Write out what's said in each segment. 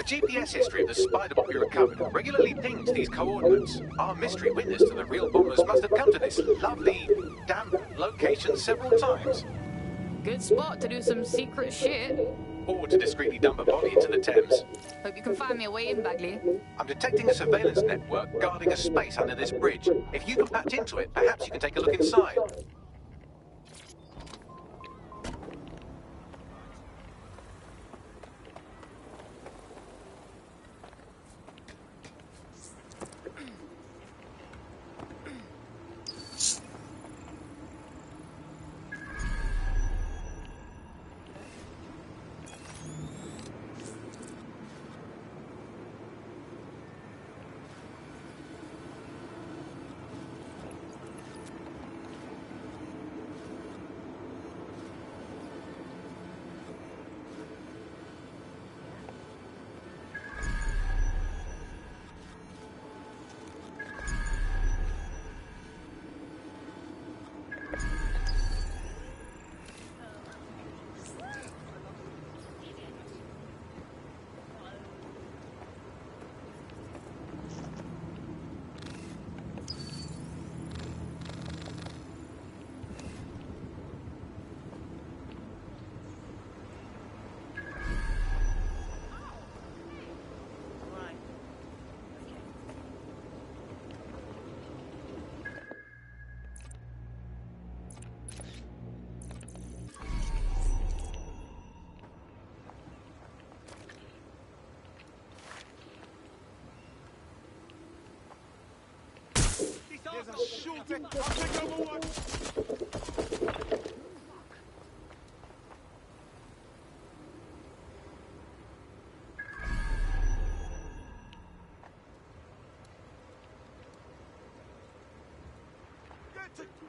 The GPS history of the spider bomb you recovered regularly pings these coordinates. Our mystery witness to the real bombers must have come to this lovely, damp location several times. Good spot to do some secret shit. Or to discreetly dump a body into the Thames. Hope you can find me a way in, Bagley. I'm detecting a surveillance network guarding a space under this bridge. If you can patch into it, perhaps you can take a look inside. I'll take over one.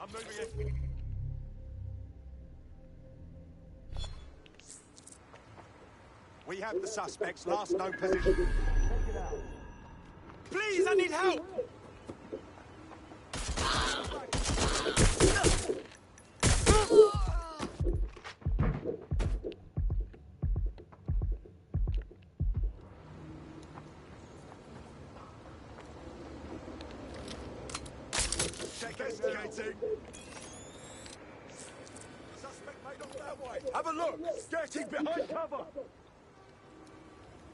I'm moving it. We have the suspect's last known position. Please, I need help! Investigating. Suspect made off that way. Have a look. Getting behind cover.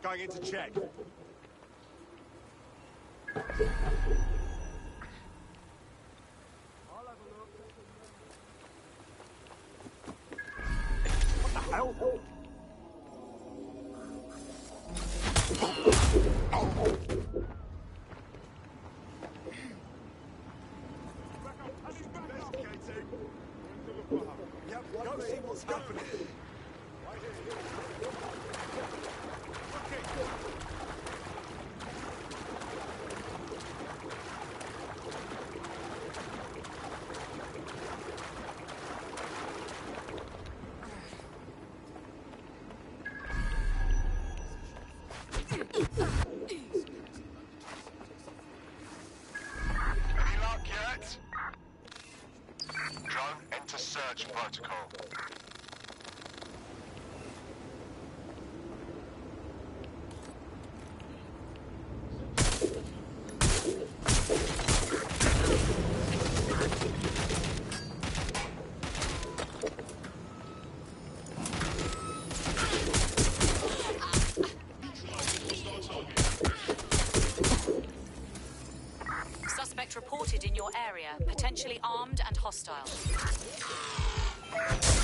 Going in to check. I'll have a look. What the hell? Go see what's happening. Right here. Any luck yet? Drone, enter search protocol. Suspect reported in your area, potentially armed and hostile.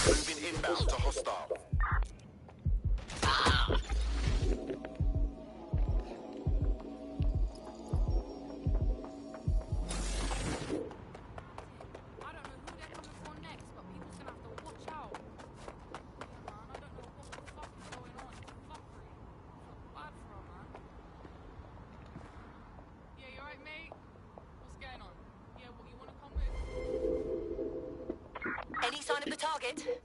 Moving inbound to hostile. Any sign of the target?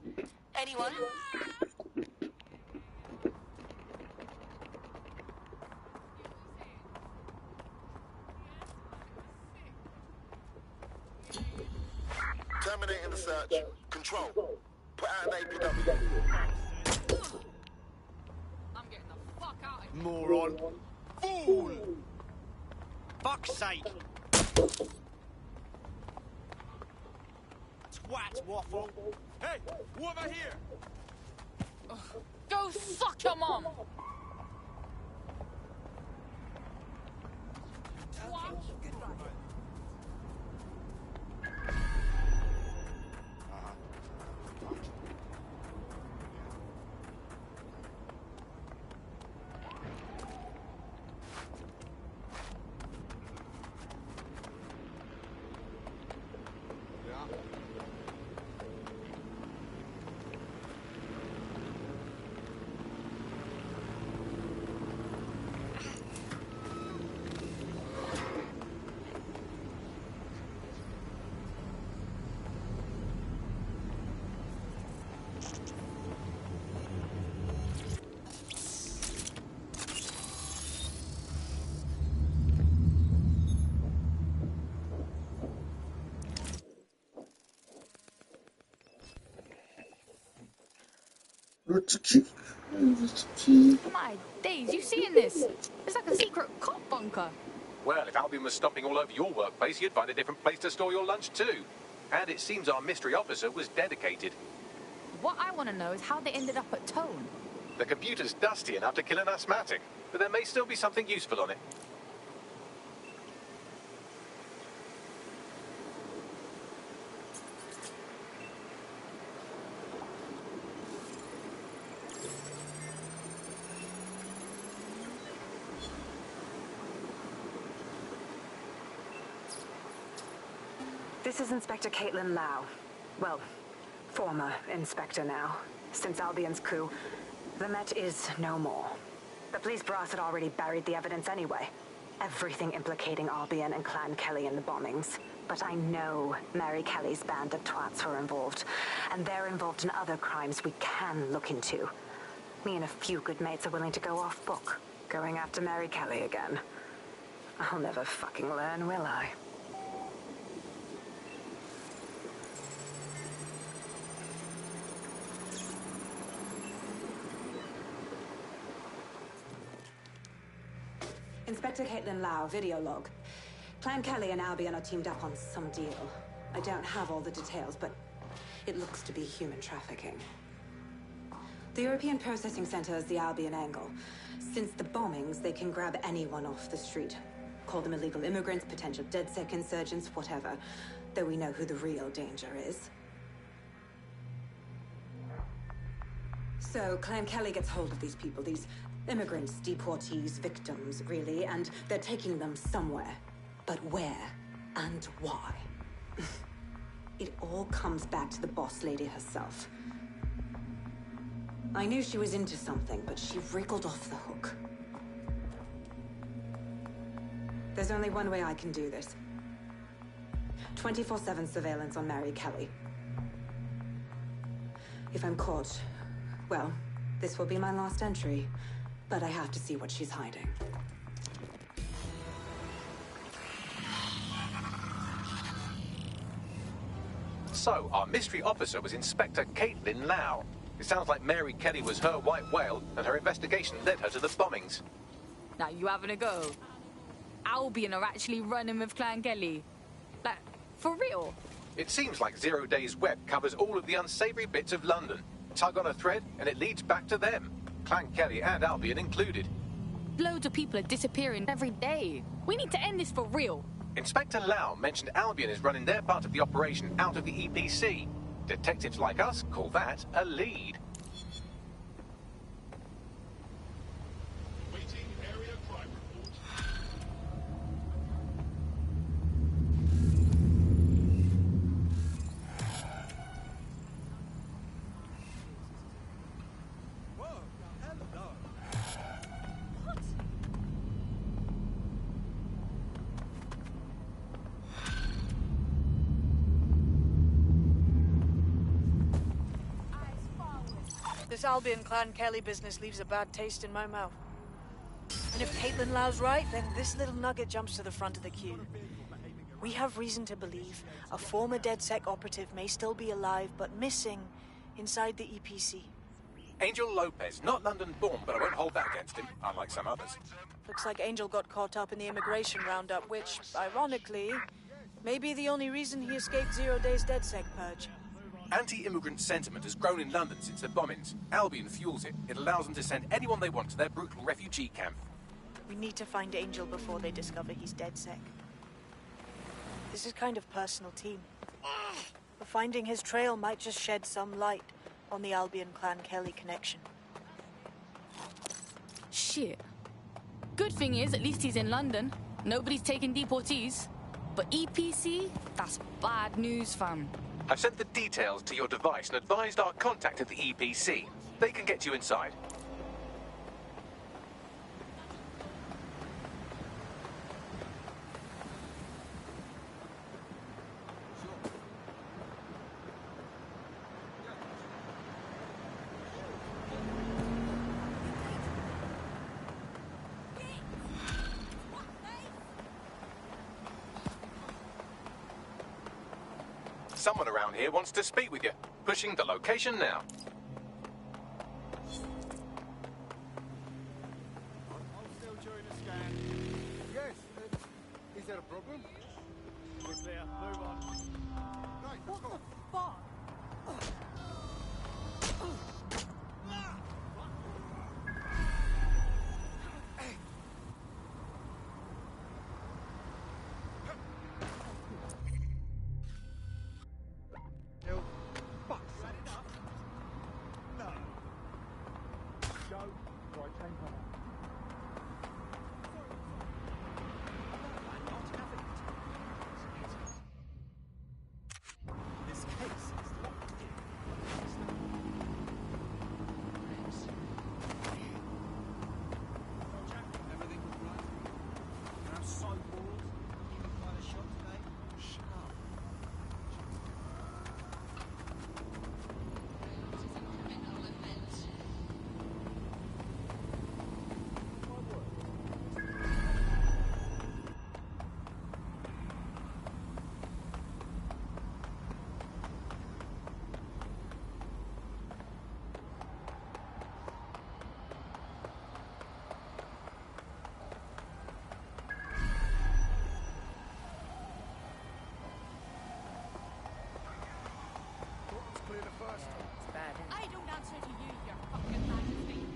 Anyone? Terminating the search. Control. Put out an APW. I'm getting the fuck out of here. Moron. Fool! Fuck's sake! Twat waffle! Hey, over here! Go fuck your mom! My days, you seeing this? It's like a secret cop bunker. Well, if Albion was stomping all over your workplace, you'd find a different place to store your lunch too. And it seems our mystery officer was dedicated. What I want to know is how they ended up at Tone. The computer's dusty enough to kill an asthmatic, but there may still be something useful on it. This is Inspector Caitlin Lau. Well, former inspector now. Since Albion's coup, the Met is no more. The police brass had already buried the evidence anyway. Everything implicating Albion and Clan Kelly in the bombings. But I know Mary Kelly's band of twats were involved. And they're involved in other crimes we can look into. Me and a few good mates are willing to go off book. Going after Mary Kelly again. I'll never fucking learn, will I? Inspector Caitlin Lau, video log. Clan Kelly and Albion are teamed up on some deal. I don't have all the details, but it looks to be human trafficking. The European Processing Center is the Albion angle. Since the bombings, they can grab anyone off the street. Call them illegal immigrants, potential DedSec insurgents, whatever. Though we know who the real danger is. So, Clan Kelly gets hold of these people, these immigrants, deportees, victims, really, and they're taking them somewhere. But where and why? It all comes back to the boss lady herself. I knew she was into something, but she wriggled off the hook. There's only one way I can do this. 24/7 surveillance on Mary Kelly. If I'm caught, well, this will be my last entry. But I have to see what she's hiding. So, our mystery officer was Inspector Caitlin Lau. It sounds like Mary Kelly was her white whale, and her investigation led her to the bombings. Now you having a go? Albion are actually running with Clan Kelly. Like, for real? It seems like Zero Days Web covers all of the unsavory bits of London. Tug on a thread, and it leads back to them. Clan Kelly and Albion included. Loads of people are disappearing every day. We need to end this for real. Inspector Lau mentioned Albion is running their part of the operation out of the EPC. Detectives like us call that a lead. Waiting area crime report. Whoa, hello. This Albion Clan Kelly business leaves a bad taste in my mouth. And if Caitlin Lau's right, then this little nugget jumps to the front of the queue. We have reason to believe a former DedSec operative may still be alive, but missing inside the EPC. Angel Lopez, not London-born, but I won't hold that against him, unlike some others. Looks like Angel got caught up in the immigration roundup, which, ironically, may be the only reason he escaped 0 Days DedSec purge. Anti-immigrant sentiment has grown in London since the bombings. Albion fuels it. It allows them to send anyone they want to their brutal refugee camp. We need to find Angel before they discover he's DedSec. This is kind of personal team. But finding his trail might just shed some light on the Albion-Clan Kelly connection. Shit. Good thing is, at least he's in London. Nobody's taking deportees. But EPC? That's bad news, fam. I've sent the details to your device and advised our contact at the EPC. They can get you inside. Someone around here wants to speak with you. Pushing the location now. I'm still during the scan. Yes. Is there a problem? We're clear. Move on. Right, let's go. I don't answer to you, you fucking majesty.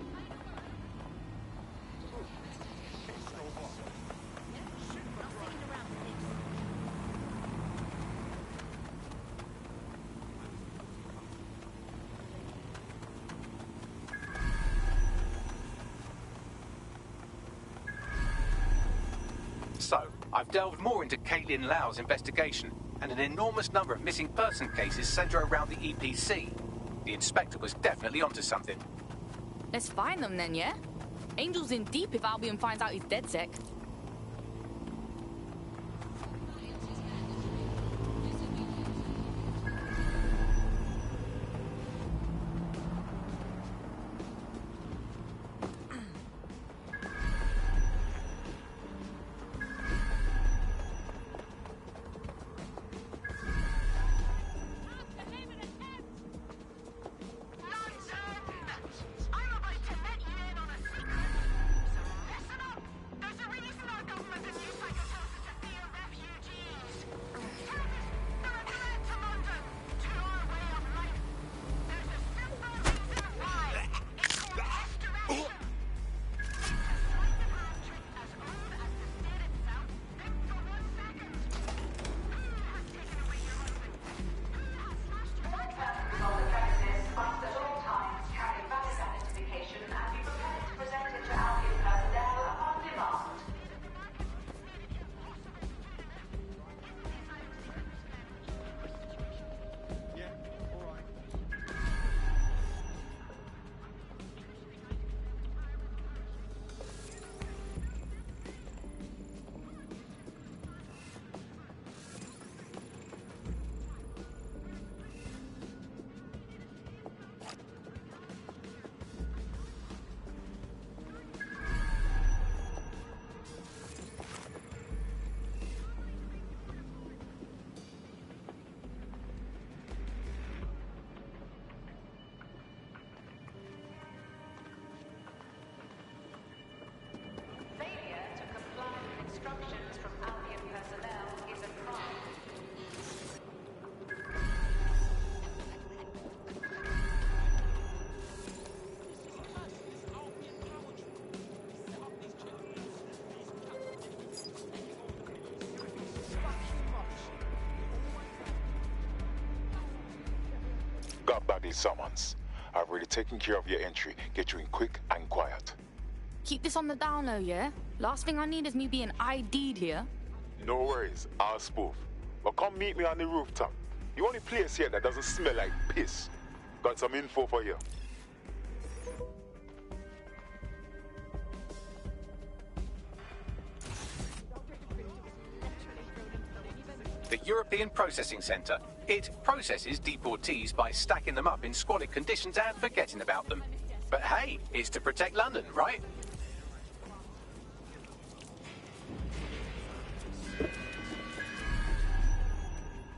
So, I've delved more into Caitlin Lau's investigation, and an enormous number of missing person cases centre around the EPC. The inspector was definitely onto something. Let's find them then, yeah? Angel's in deep if Albion finds out he's DedSec. I'm about to let you in on a secret. So listen up. There's a really that Bagley summons. I've already taken care of your entry. Get you in quick and quiet. Keep this on the down low, yeah? Last thing I need is me being ID'd here. No worries, I'll spoof. But come meet me on the rooftop. The only place here that doesn't smell like piss. Got some info for you. The European Processing Centre. It processes deportees by stacking them up in squalid conditions and forgetting about them. But hey, it's to protect London, right?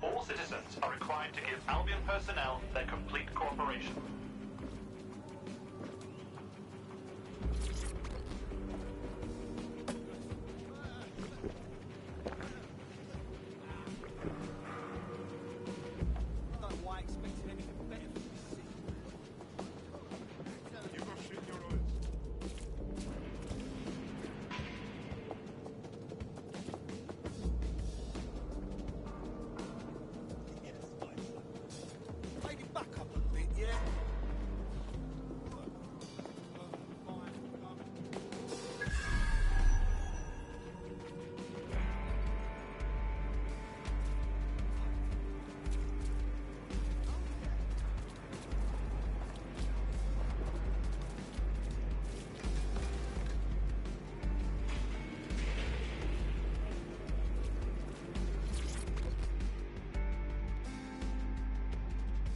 All citizens are required to give Albion personnel their complete cooperation.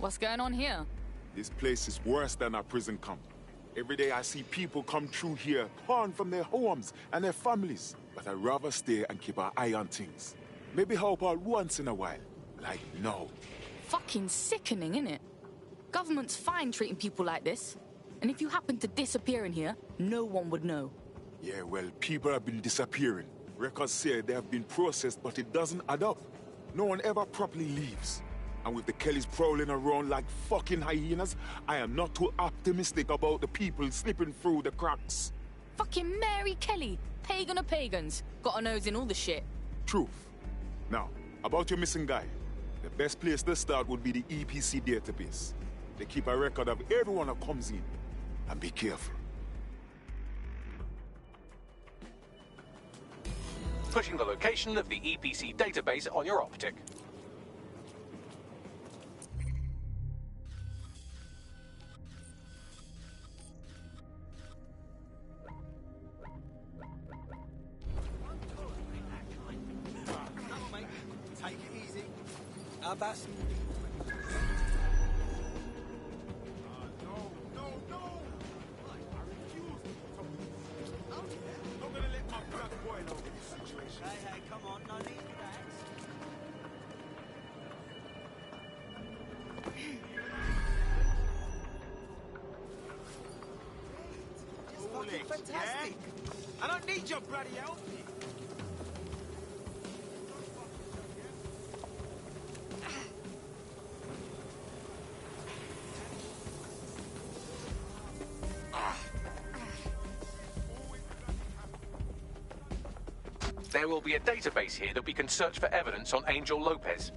What's going on here? This place is worse than a prison camp. Every day I see people come through here, torn from their homes and their families. But I'd rather stay and keep an eye on things. Maybe help out once in a while. Like now. Fucking sickening, innit? Government's fine treating people like this. And if you happen to disappear in here, no one would know. Yeah, well, people have been disappearing. Records say they have been processed, but it doesn't add up. No one ever properly leaves. And with the Kellys prowling around like fucking hyenas, I am not too optimistic about the people slipping through the cracks. Fucking Mary Kelly, pagan of pagans. Got a nose in all the shit. Truth. Now, about your missing guy. The best place to start would be the EPC database. They keep a record of everyone that comes in. And be careful. Pushing the location of the EPC database on your optic. Take it easy. Abbas. Hey, come on, no need for that. It's fucking fantastic. Yeah? I don't need your bloody outfit. There will be a database here that we can search for evidence on Angel Lopez.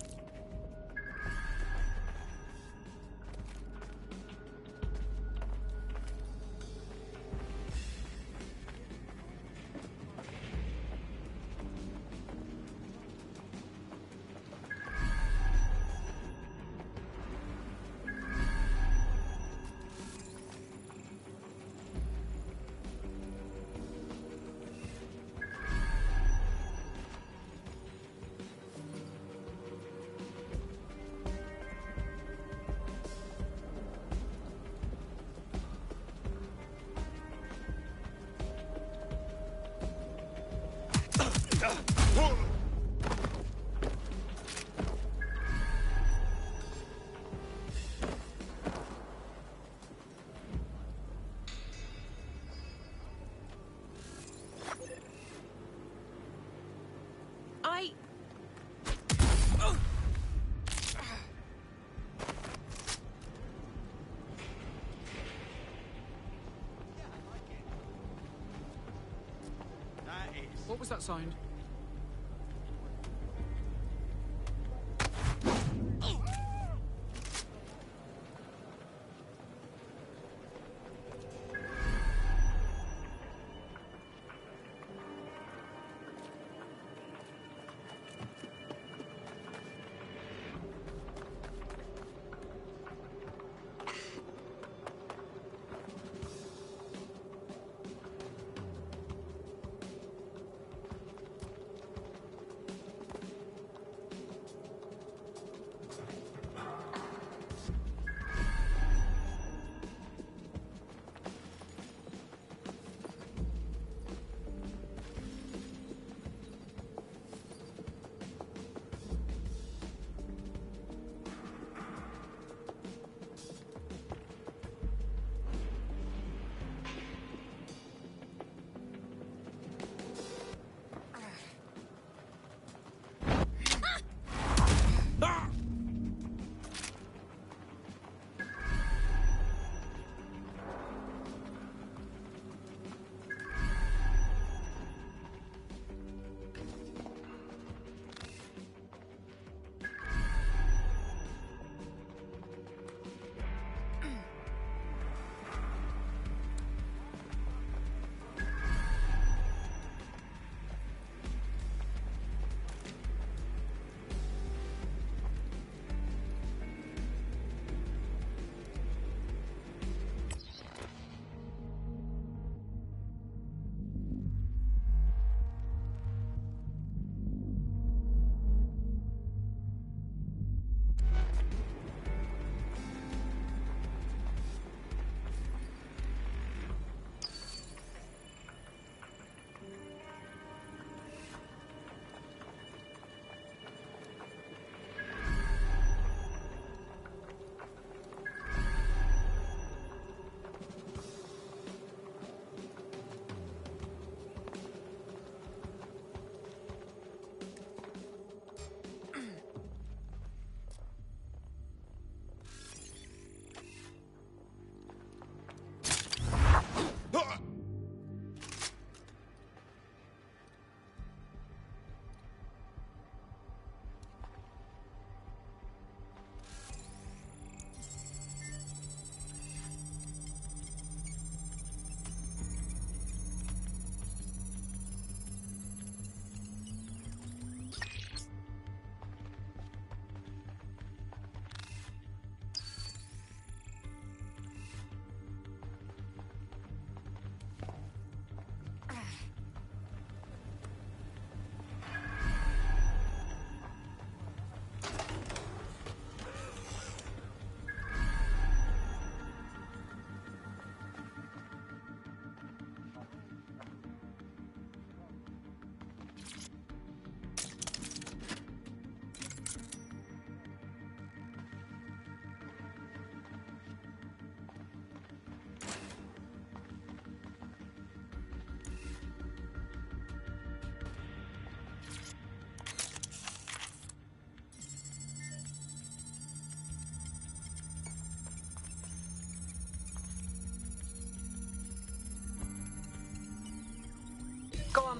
What was that sound?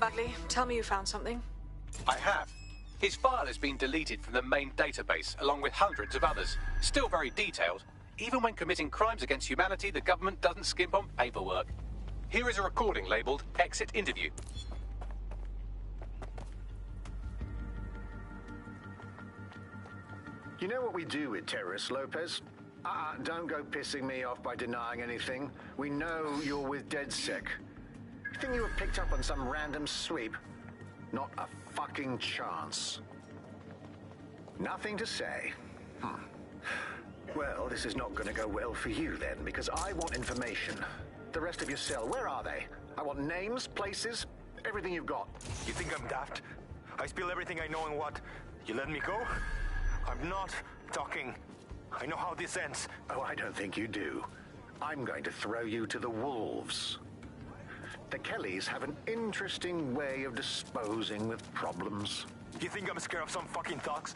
Bagley. Tell me you found something. I have. His file has been deleted from the main database, along with hundreds of others. Still very detailed. Even when committing crimes against humanity, the government doesn't skimp on paperwork. Here is a recording labelled Exit Interview. You know what we do with terrorists, Lopez? Don't go pissing me off by denying anything. We know you're with DedSec. You think you were picked up on some random sweep? Not a fucking chance. Nothing to say. Well, this is not going to go well for you then, because I want information. The rest of your cell, where are they? I want names, places, everything you've got. You think I'm daft? I spill everything I know and what? You let me go? I'm not talking. I know how this ends. Oh, I don't think you do. I'm going to throw you to the wolves. The Kellys have an interesting way of disposing with problems. You think I'm scared of some fucking thugs?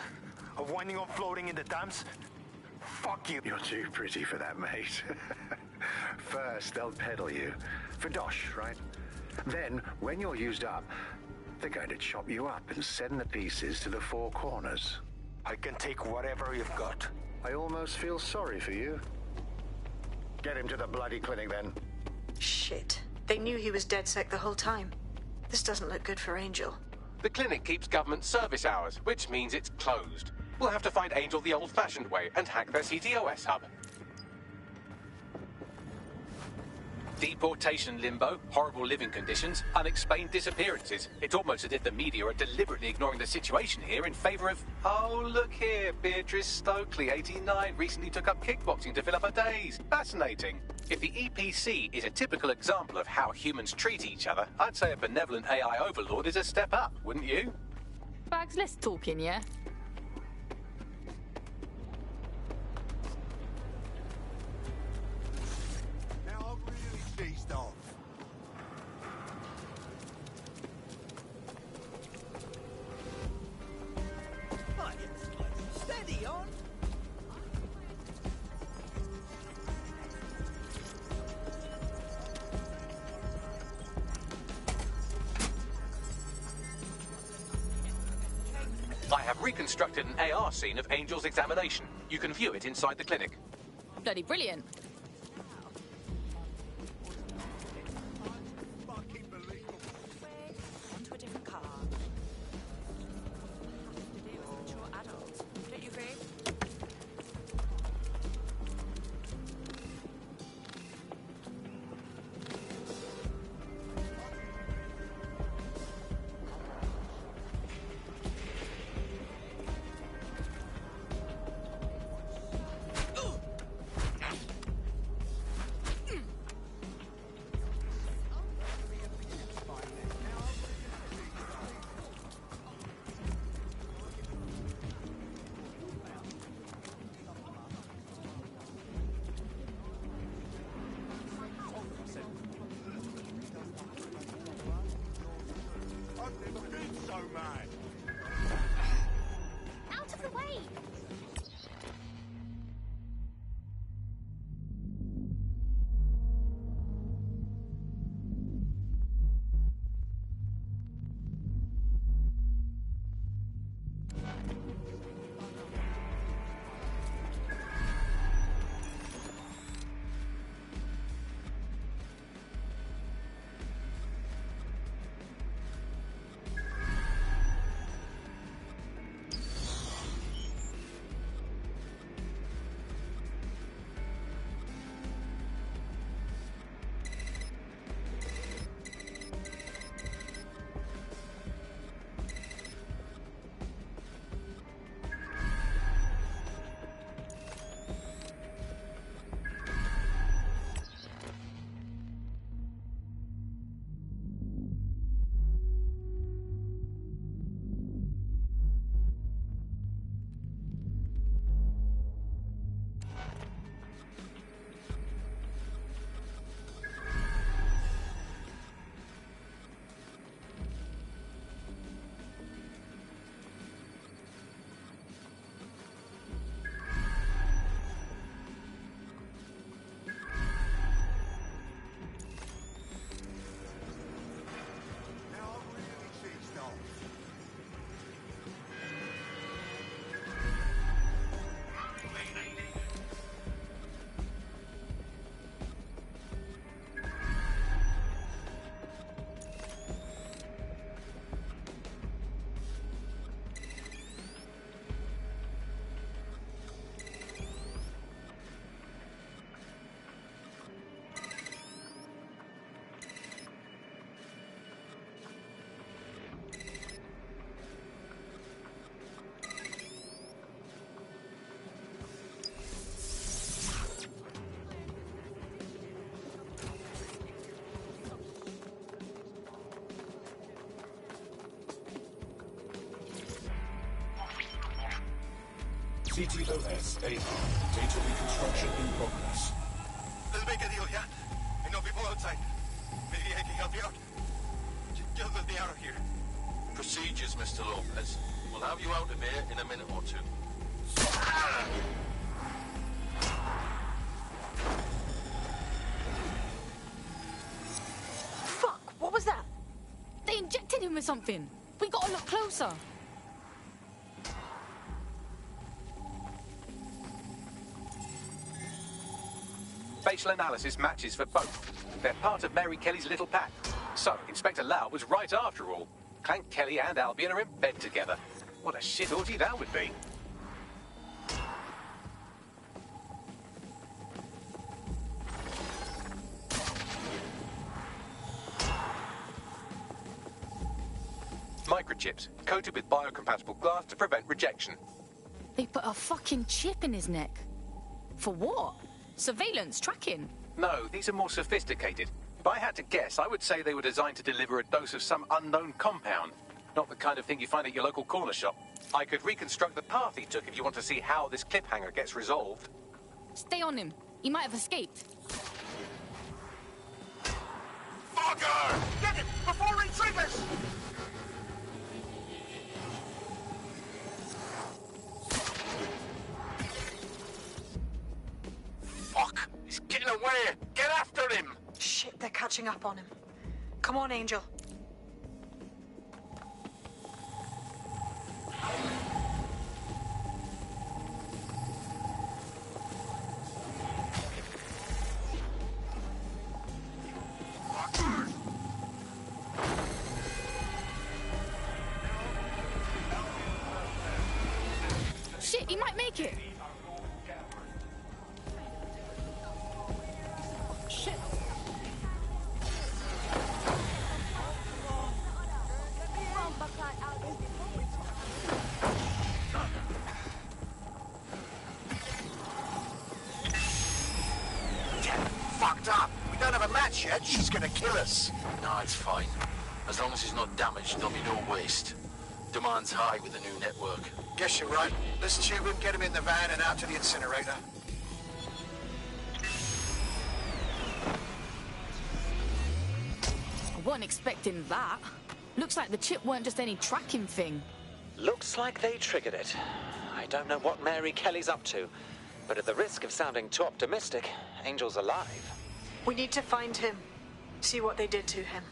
Of winding up floating in the Thames? Fuck you. You're too pretty for that, mate. First, they'll peddle you. For dosh, right? Then, when you're used up, they're going to chop you up and send the pieces to the Four Corners. I can take whatever you've got. I almost feel sorry for you. Get him to the bloody clinic, then. Shit. They knew he was DedSec the whole time. This doesn't look good for Angel. The clinic keeps government service hours, which means it's closed. We'll have to find Angel the old-fashioned way and hack their CTOS hub. Deportation limbo, horrible living conditions, unexplained disappearances. It's almost as if the media are deliberately ignoring the situation here in favour of... Oh, look here, Beatrice Stokely, 89, recently took up kickboxing to fill up her days. Fascinating. If the EPC is a typical example of how humans treat each other, I'd say a benevolent AI overlord is a step up, wouldn't you? Bags, let's talk in, yeah? Now I'm really cheesed off. Steady on. I have reconstructed an AR scene of Angel's examination. You can view it inside the clinic. Bloody brilliant. Fucking believable. Onto a different car. Have to do with mature adults. Don't you agree? CTOS AR. Data reconstruction in progress. Let's make a deal, yeah? I know people outside. Maybe I can help you out. Just let me out of here. Procedures, Mr. Lopez. We'll have you out of here in a minute or two. Fuck, what was that? They injected him with something. We gotta look closer. Facial analysis matches for both. They're part of Mary Kelly's little pack. So, Inspector Lau was right after all. Clank Kelly and Albion are in bed together. What a shit orgy that would be. Microchips, coated with biocompatible glass to prevent rejection. They put a fucking chip in his neck. For what? Surveillance, tracking? No, these are more sophisticated. If I had to guess, I would say they were designed to deliver a dose of some unknown compound. Not the kind of thing you find at your local corner shop. I could reconstruct the path he took if you want to see how this cliffhanger gets resolved. Stay on him. He might have escaped. Fucker! Get him before he triggers! Fuck! He's getting away! Get after him! Shit, they're catching up on him. Come on, Angel. Shit, he might make it. Shit. Fucked up! We don't have a match yet. She's gonna kill us. No, it's fine. As long as he's not damaged, there'll be no waste. Demand's high with the new network. Guess you're right. Let's tube him, get him in the van and out to the incinerator. I wasn't expecting that. Looks like the chip weren't just any tracking thing. Looks like they triggered it. I don't know what Mary Kelly's up to, but at the risk of sounding too optimistic, Angel's alive. We need to find him. See what they did to him.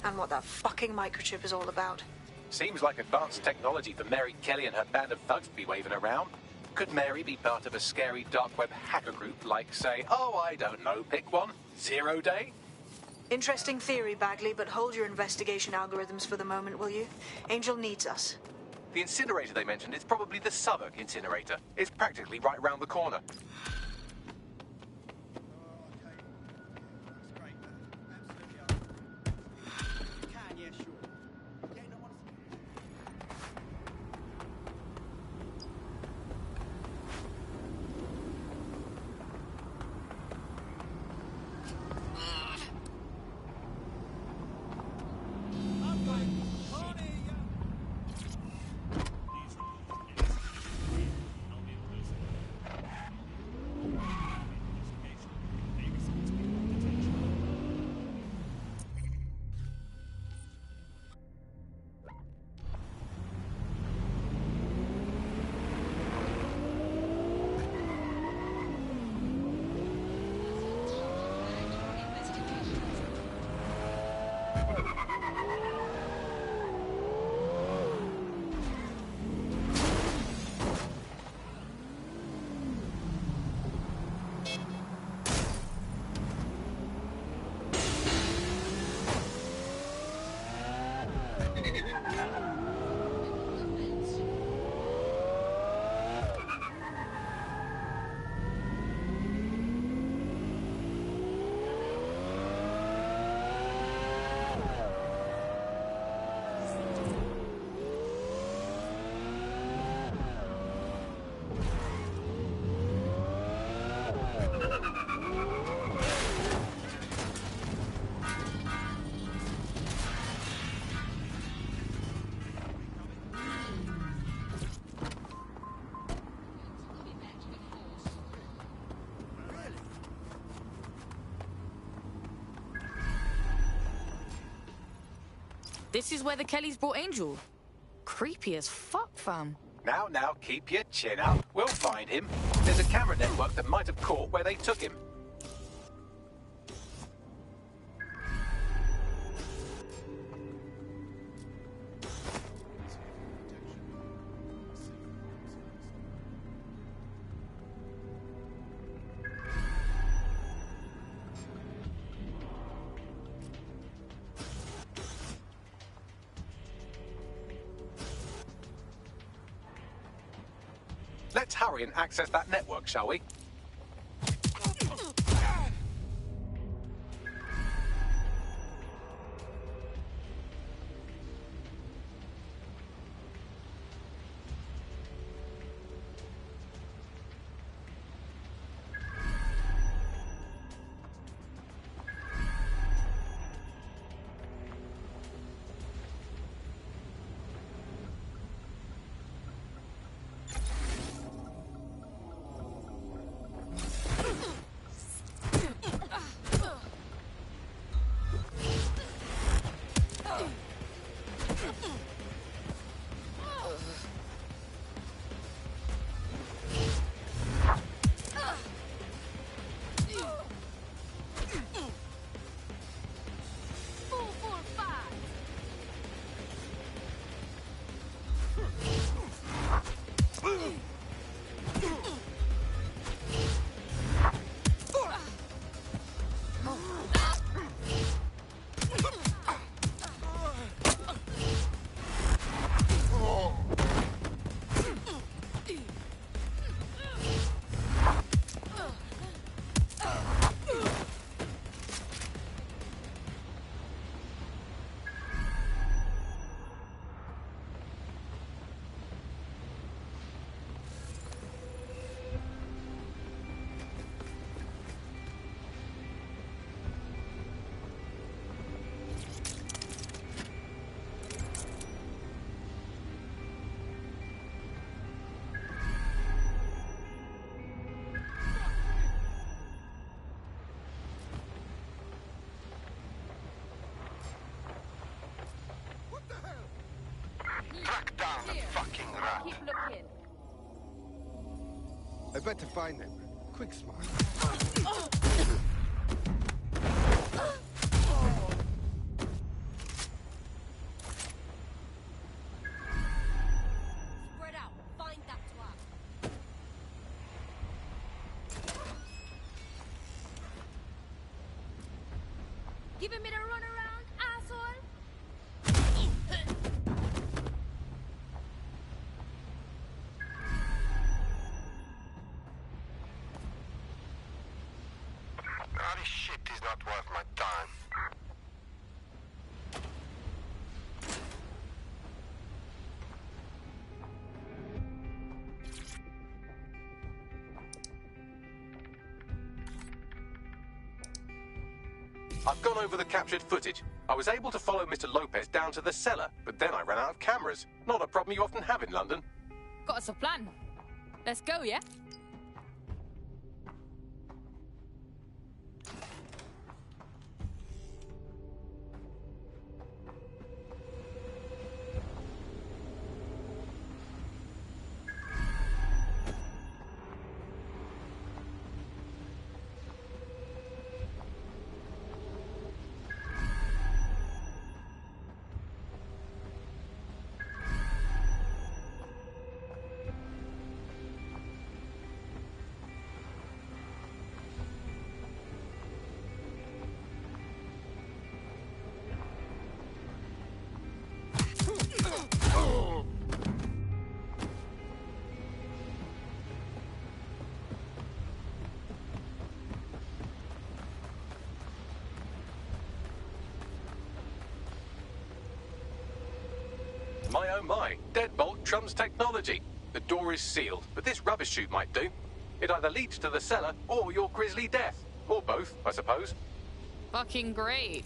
And what that fucking microchip is all about. Seems like advanced technology for Mary Kelly and her band of thugs to be waving around. Could Mary be part of a scary dark web hacker group like, say, oh, I don't know, pick one, 0 Day? Interesting theory, Bagley, but hold your investigation algorithms for the moment, will you? Angel needs us. The incinerator they mentioned is probably the Southwark incinerator. It's practically right round the corner. This is where the Kellys brought Angel. Creepy as fuck, fam. Now, keep your chin up. We'll find him. There's a camera network that might have caught where they took him. Let's hurry and access that network, shall we? Track down the fucking rat. Keep looking. I better find them. Quick, smart. Spread out. Find that twat. Giving me the runaround, asshole? This shit is not worth my time. I've gone over the captured footage. I was able to follow Mr. Lopez down to the cellar, but then I ran out of cameras. Not a problem you often have in London. Got us a plan. Let's go, yeah? My oh my, deadbolt trumps technology. The door is sealed, but this rubbish chute might do. It either leads to the cellar or your grisly death. Or both, I suppose. Fucking great.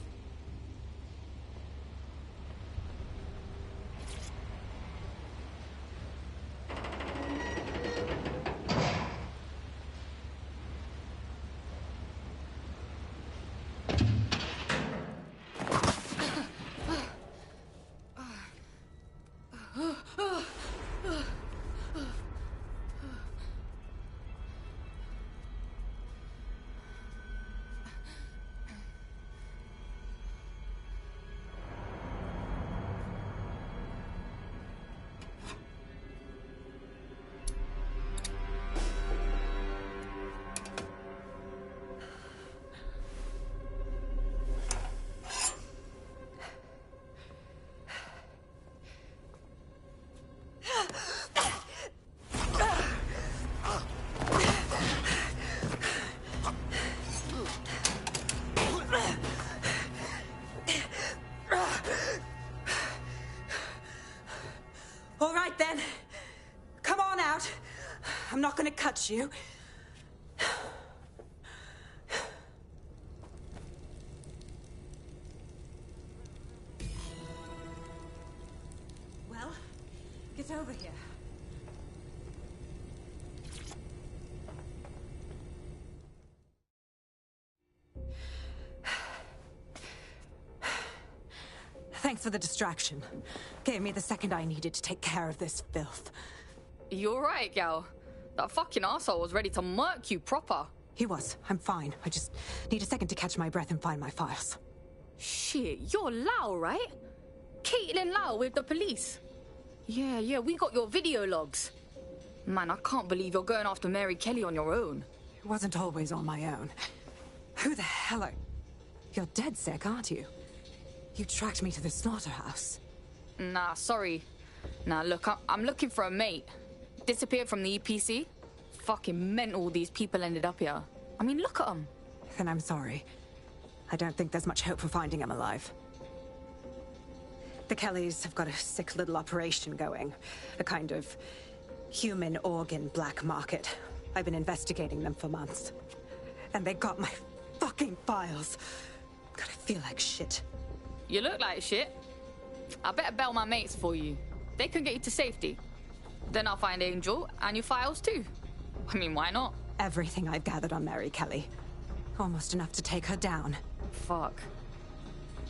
then. Come on out. I'm not gonna cut you. Well, get over here. Thanks for the distraction. Gave me the second I needed to take care of this filth. You alright, gal? That fucking arsehole was ready to murk you proper. He was. I'm fine. I just need a second to catch my breath and find my files. Shit, you're Lau, right? Caitlin Lau with the police. Yeah, we got your video logs. Man, I can't believe you're going after Mary Kelly on your own. It wasn't always on my own. Who the hell are... You're dead sick, aren't you? You tracked me to the slaughterhouse. Nah, sorry. Nah, look, I'm looking for a mate. Disappeared from the EPC. Fucking mental these people ended up here. I mean, look at them. Then I'm sorry. I don't think there's much hope for finding him alive. The Kellys have got a sick little operation going. A kind of human organ black market. I've been investigating them for months. And they got my fucking files. God, I feel like shit. You look like shit. I better bail my mates for you. They can get you to safety. Then I'll find Angel and your files too. I mean, why not? Everything I've gathered on Mary Kelly. Almost enough to take her down. Fuck.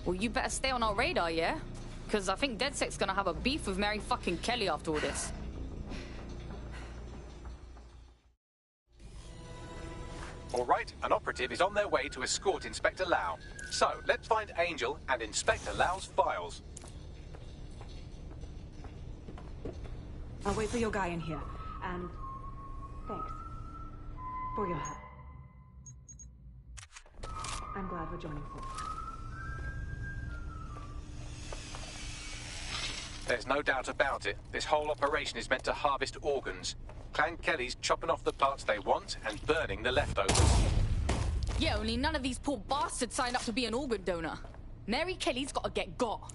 Well, you better stay on our radar, yeah? Because I think DedSec's gonna have a beef with Mary fucking Kelly after all this. All right, an operative is on their way to escort Inspector Lau. So, let's find Angel and Inspector Lau's files. I'll wait for your guy in here. And... thanks. For your help. I'm glad we're joining forces. There's no doubt about it. This whole operation is meant to harvest organs. Clan Kelly's chopping off the parts they want and burning the leftovers. Yeah, only none of these poor bastards signed up to be an organ donor. Mary Kelly's gotta get got.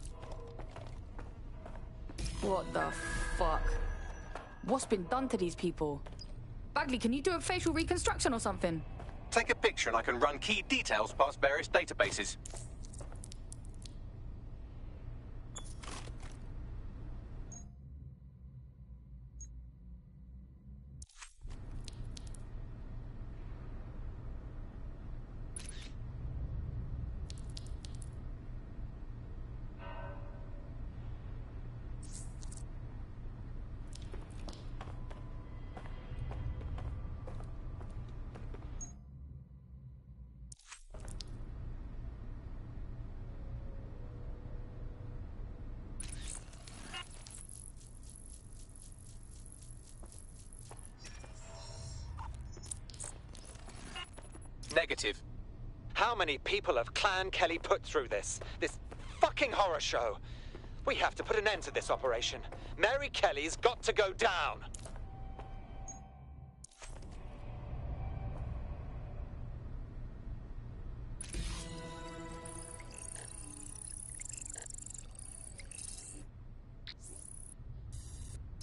What the fuck? What's been done to these people? Bagley, can you do a facial reconstruction or something? Take a picture and I can run key details past various databases. Negative. How many people have Clan Kelly put through this? This fucking horror show? We have to put an end to this operation. Mary Kelly's got to go down.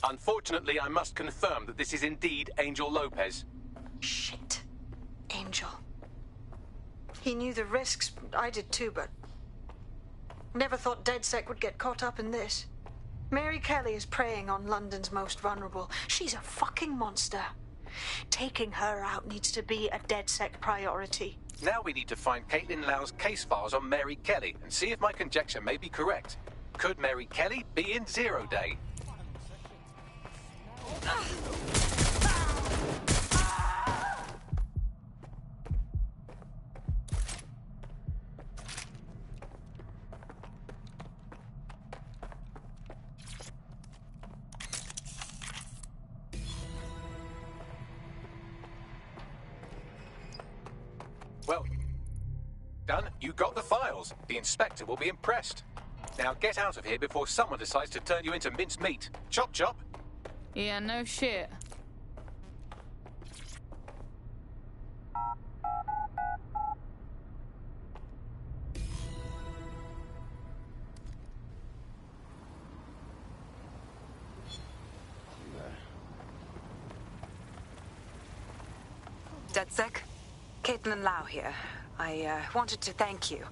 Unfortunately, I must confirm that this is indeed Angel Lopez. Shit. Angel. He knew the risks. I did too, but... never thought DedSec would get caught up in this. Mary Kelly is preying on London's most vulnerable. She's a fucking monster. Taking her out needs to be a DedSec priority. Now we need to find Caitlin Lau's case files on Mary Kelly and see if my conjecture may be correct. Could Mary Kelly be in Zero Day? Well, done. You got the files. The inspector will be impressed. Now get out of here before someone decides to turn you into minced meat. Chop chop. Yeah, no shit. DedSec? Caitlin Lau here. I wanted to thank you.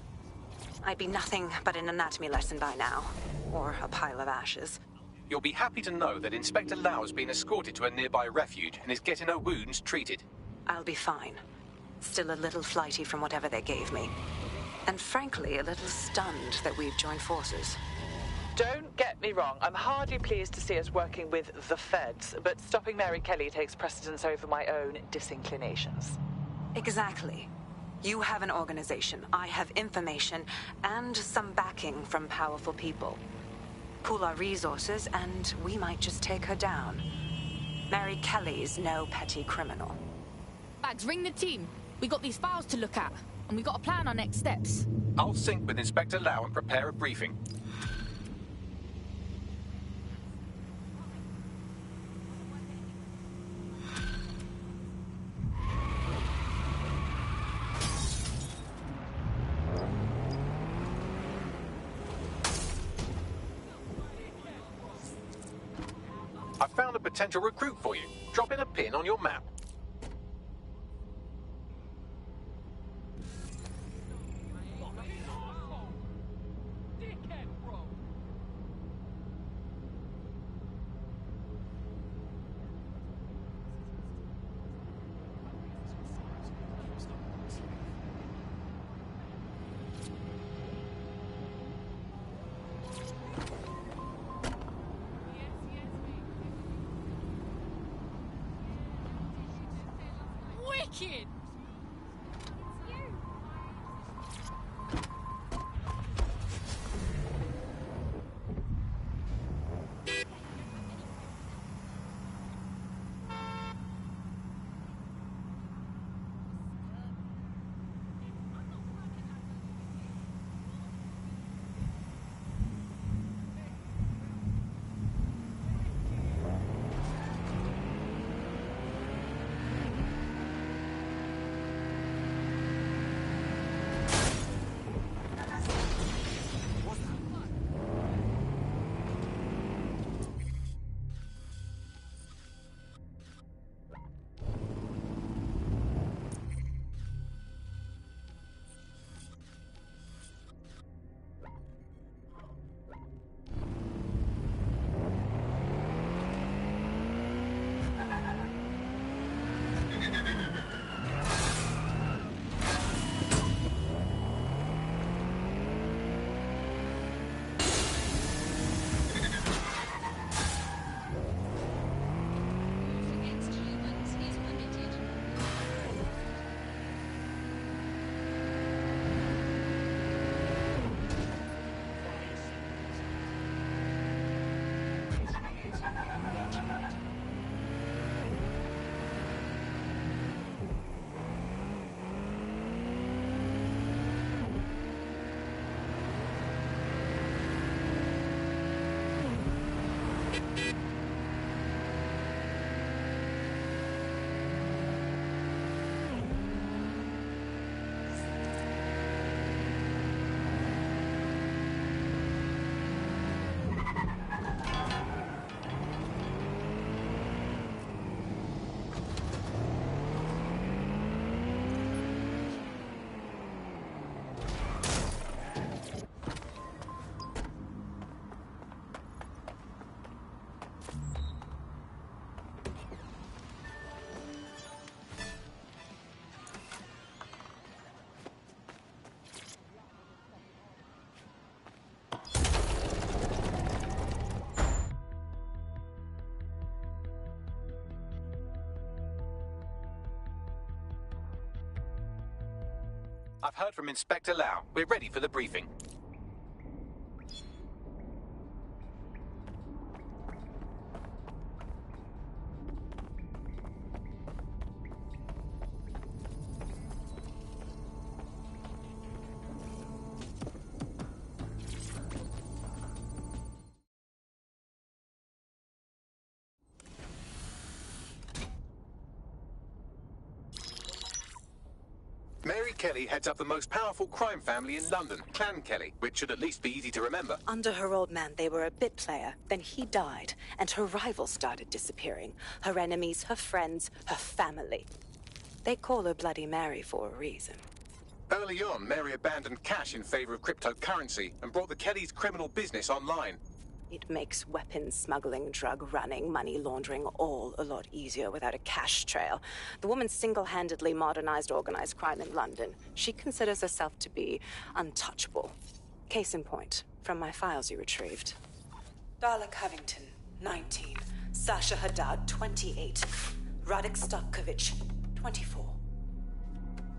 I'd be nothing but an anatomy lesson by now. Or a pile of ashes. You'll be happy to know that Inspector Lau has been escorted to a nearby refuge and is getting her wounds treated. I'll be fine. Still a little flighty from whatever they gave me. And frankly, a little stunned that we've joined forces. Don't get me wrong, I'm hardly pleased to see us working with the feds, but stopping Mary Kelly takes precedence over my own disinclinations. Exactly. You have an organization, I have information, and some backing from powerful people. Pool our resources, and we might just take her down. Mary Kelly's no petty criminal. Bags, ring the team. We got these files to look at, and we got to plan our next steps. I'll sync with Inspector Lau and prepare a briefing. I found a potential recruit for you. Drop in a pin on your map. Wicked! I've heard from Inspector Lau. We're ready for the briefing. Mary Kelly heads up the most powerful crime family in London, Clan Kelly, which should at least be easy to remember. Under her old man, they were a bit player. Then he died, and her rivals started disappearing. Her enemies, her friends, her family. They call her Bloody Mary for a reason. Early on, Mary abandoned cash in favor of cryptocurrency and brought the Kellys' criminal business online. It makes weapons smuggling, drug running, money laundering all a lot easier without a cash trail. The woman single-handedly modernized organized crime in London. She considers herself to be untouchable. Case in point, from my files you retrieved. Darla Covington, 19. Sasha Haddad, 28. Radek Stopkovich, 24.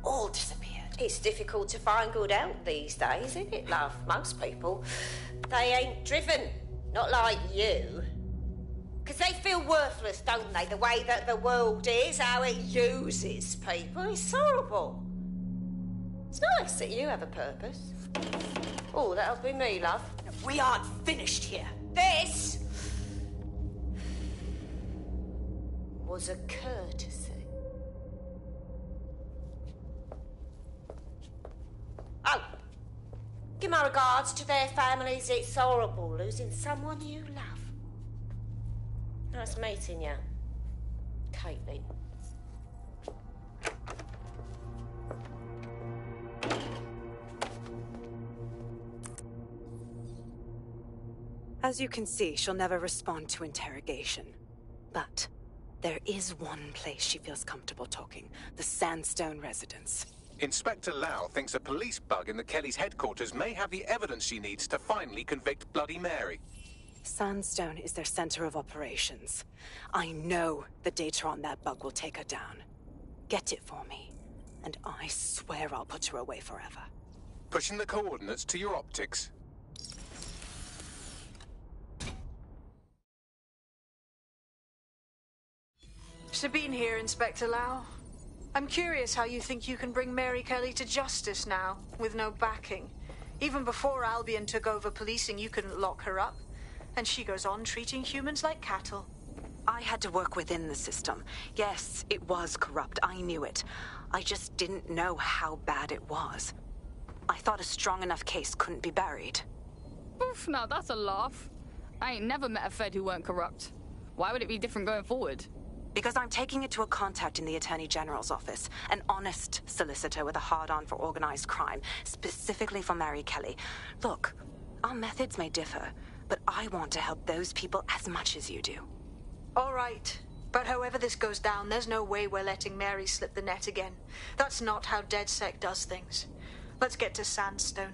All disappeared. It's difficult to find good help these days, isn't it, love? Most people, they ain't driven. Not like you. Because they feel worthless, don't they? The way that the world is, how it uses people. It's horrible. It's nice that you have a purpose. Oh, that'll be me, love. We aren't finished here. This was a courtesy. Oh, give my regards to their families. It's horrible losing someone you love. Nice meeting you, Caitlin. As you can see, she'll never respond to interrogation. But there is one place she feels comfortable talking. The Sandstone residence. Inspector Lau thinks a police bug in the Kellys' headquarters may have the evidence she needs to finally convict Bloody Mary. Sandstone is their center of operations. I know the data on that bug will take her down. Get it for me, and I swear I'll put her away forever. Pushing the coordinates to your optics. Sabine here, Inspector Lau. I'm curious how you think you can bring Mary Kelly to justice now, with no backing. Even before Albion took over policing, you couldn't lock her up. And she goes on treating humans like cattle. I had to work within the system. Yes, it was corrupt. I knew it. I just didn't know how bad it was. I thought a strong enough case couldn't be buried. Oof, now that's a laugh. I ain't never met a Fed who weren't corrupt. Why would it be different going forward? Because I'm taking it to a contact in the Attorney General's office. An honest solicitor with a hard-on for organized crime, specifically for Mary Kelly. Look, our methods may differ, but I want to help those people as much as you do. All right. But however this goes down, there's no way we're letting Mary slip the net again. That's not how DedSec does things. Let's get to Sandstone.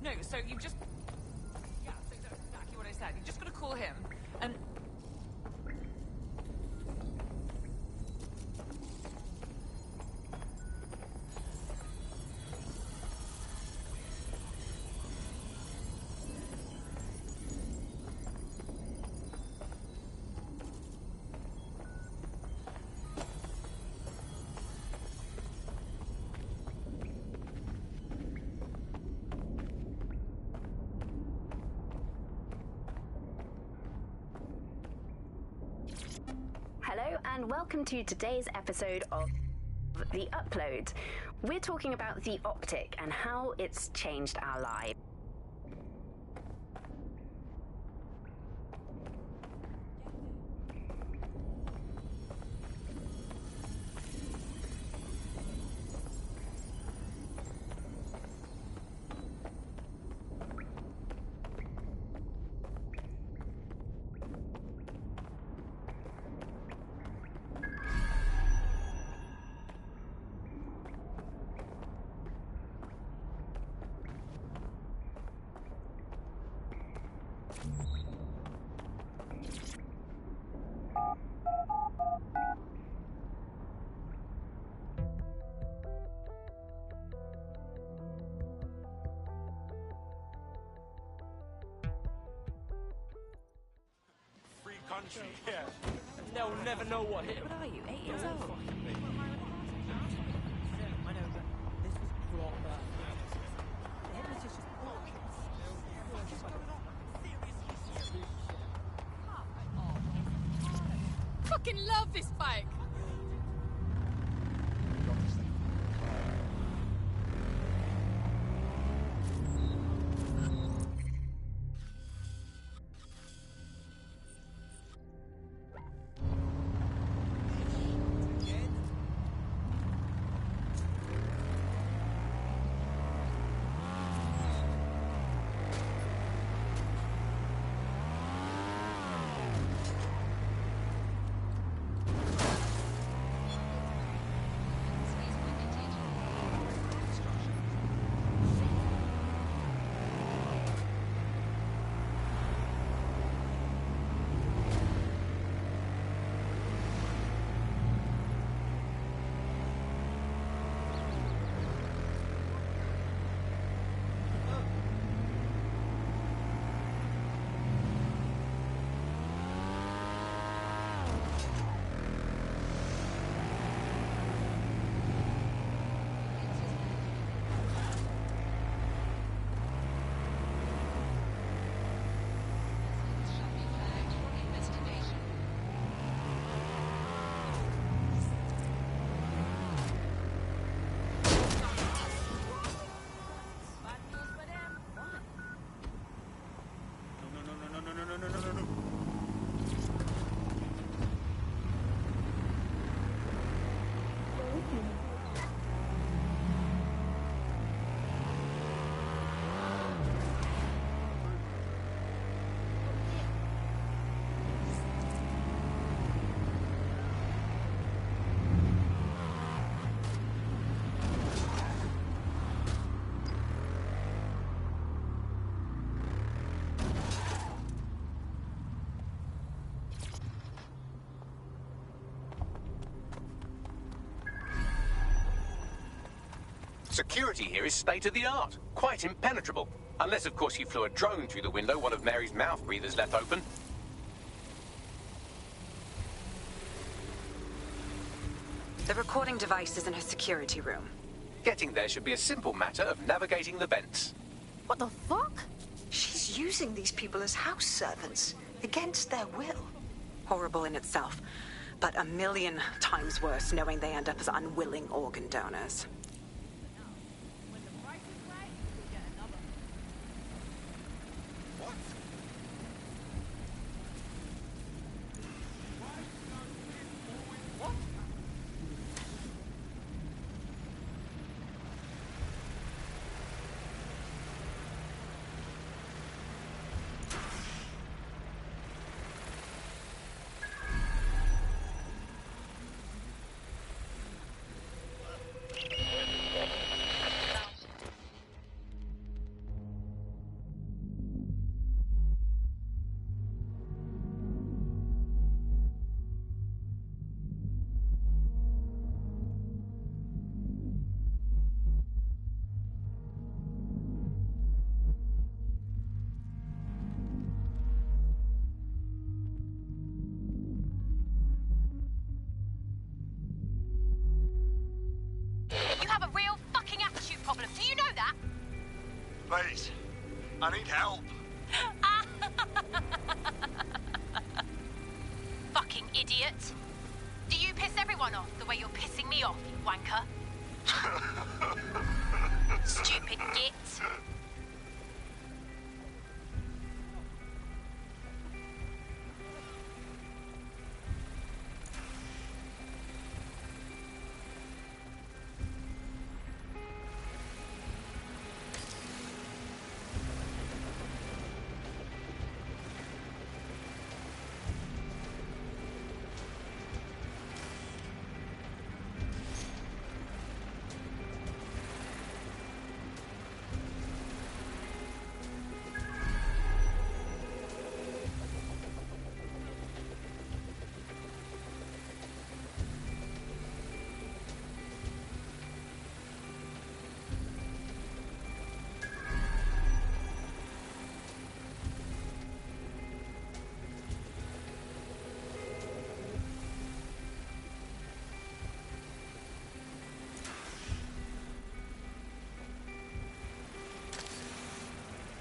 No, so you just... Yeah, so exactly what I said. You just got to call him, and... Hello and welcome to today's episode of The Upload. We're talking about the optic and how it's changed our lives. Country, yeah. They'll never know what hit. What are you, 8 years old? I know, but this was proper. The headless is just Fucking love this bike. Security here is state-of-the-art, quite impenetrable. Unless, of course, you flew a drone through the window one of Mary's mouth breathers left open. The recording device is in her security room. Getting there should be a simple matter of navigating the vents. What the fuck? She's using these people as house servants, against their will. Horrible in itself, but a million times worse knowing they end up as unwilling organ donors. Please, I need help. Fucking idiot. Do you piss everyone off the way you're pissing me off, you wanker? Stupid git.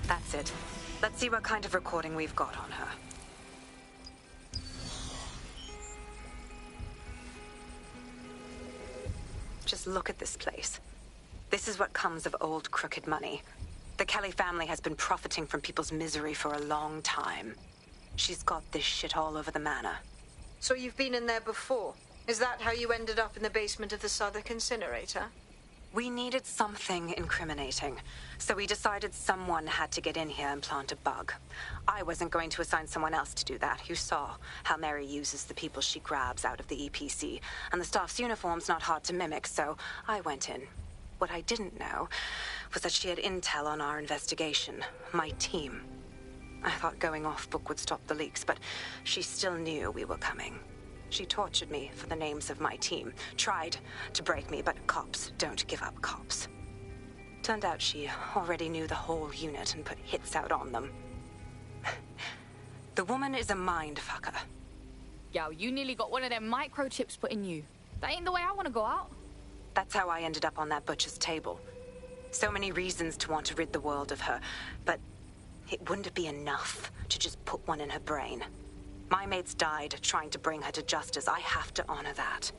That's it. Let's see what kind of recording we've got on her. Just look at this place. This is what comes of old crooked money. The Kelly family has been profiting from people's misery for a long time. She's got this shit all over the manor. So you've been in there before? Is that how you ended up in the basement of the Southwark incinerator? We needed something incriminating, so we decided someone had to get in here and plant a bug. I wasn't going to assign someone else to do that. You saw how Mary uses the people she grabs out of the EPC, and the staff's uniform's not hard to mimic, so I went in. What I didn't know was that she had intel on our investigation, my team. I thought going off book would stop the leaks, but she still knew we were coming. She tortured me for the names of my team, tried to break me, but cops don't give up cops. Turned out she already knew the whole unit and put hits out on them. The woman is a mindfucker. Yo, you nearly got one of them microchips put in you. That ain't the way I want to go out. That's how I ended up on that butcher's table. So many reasons to want to rid the world of her, but it wouldn't be enough to just put one in her brain. My mates died trying to bring her to justice. I have to honor that.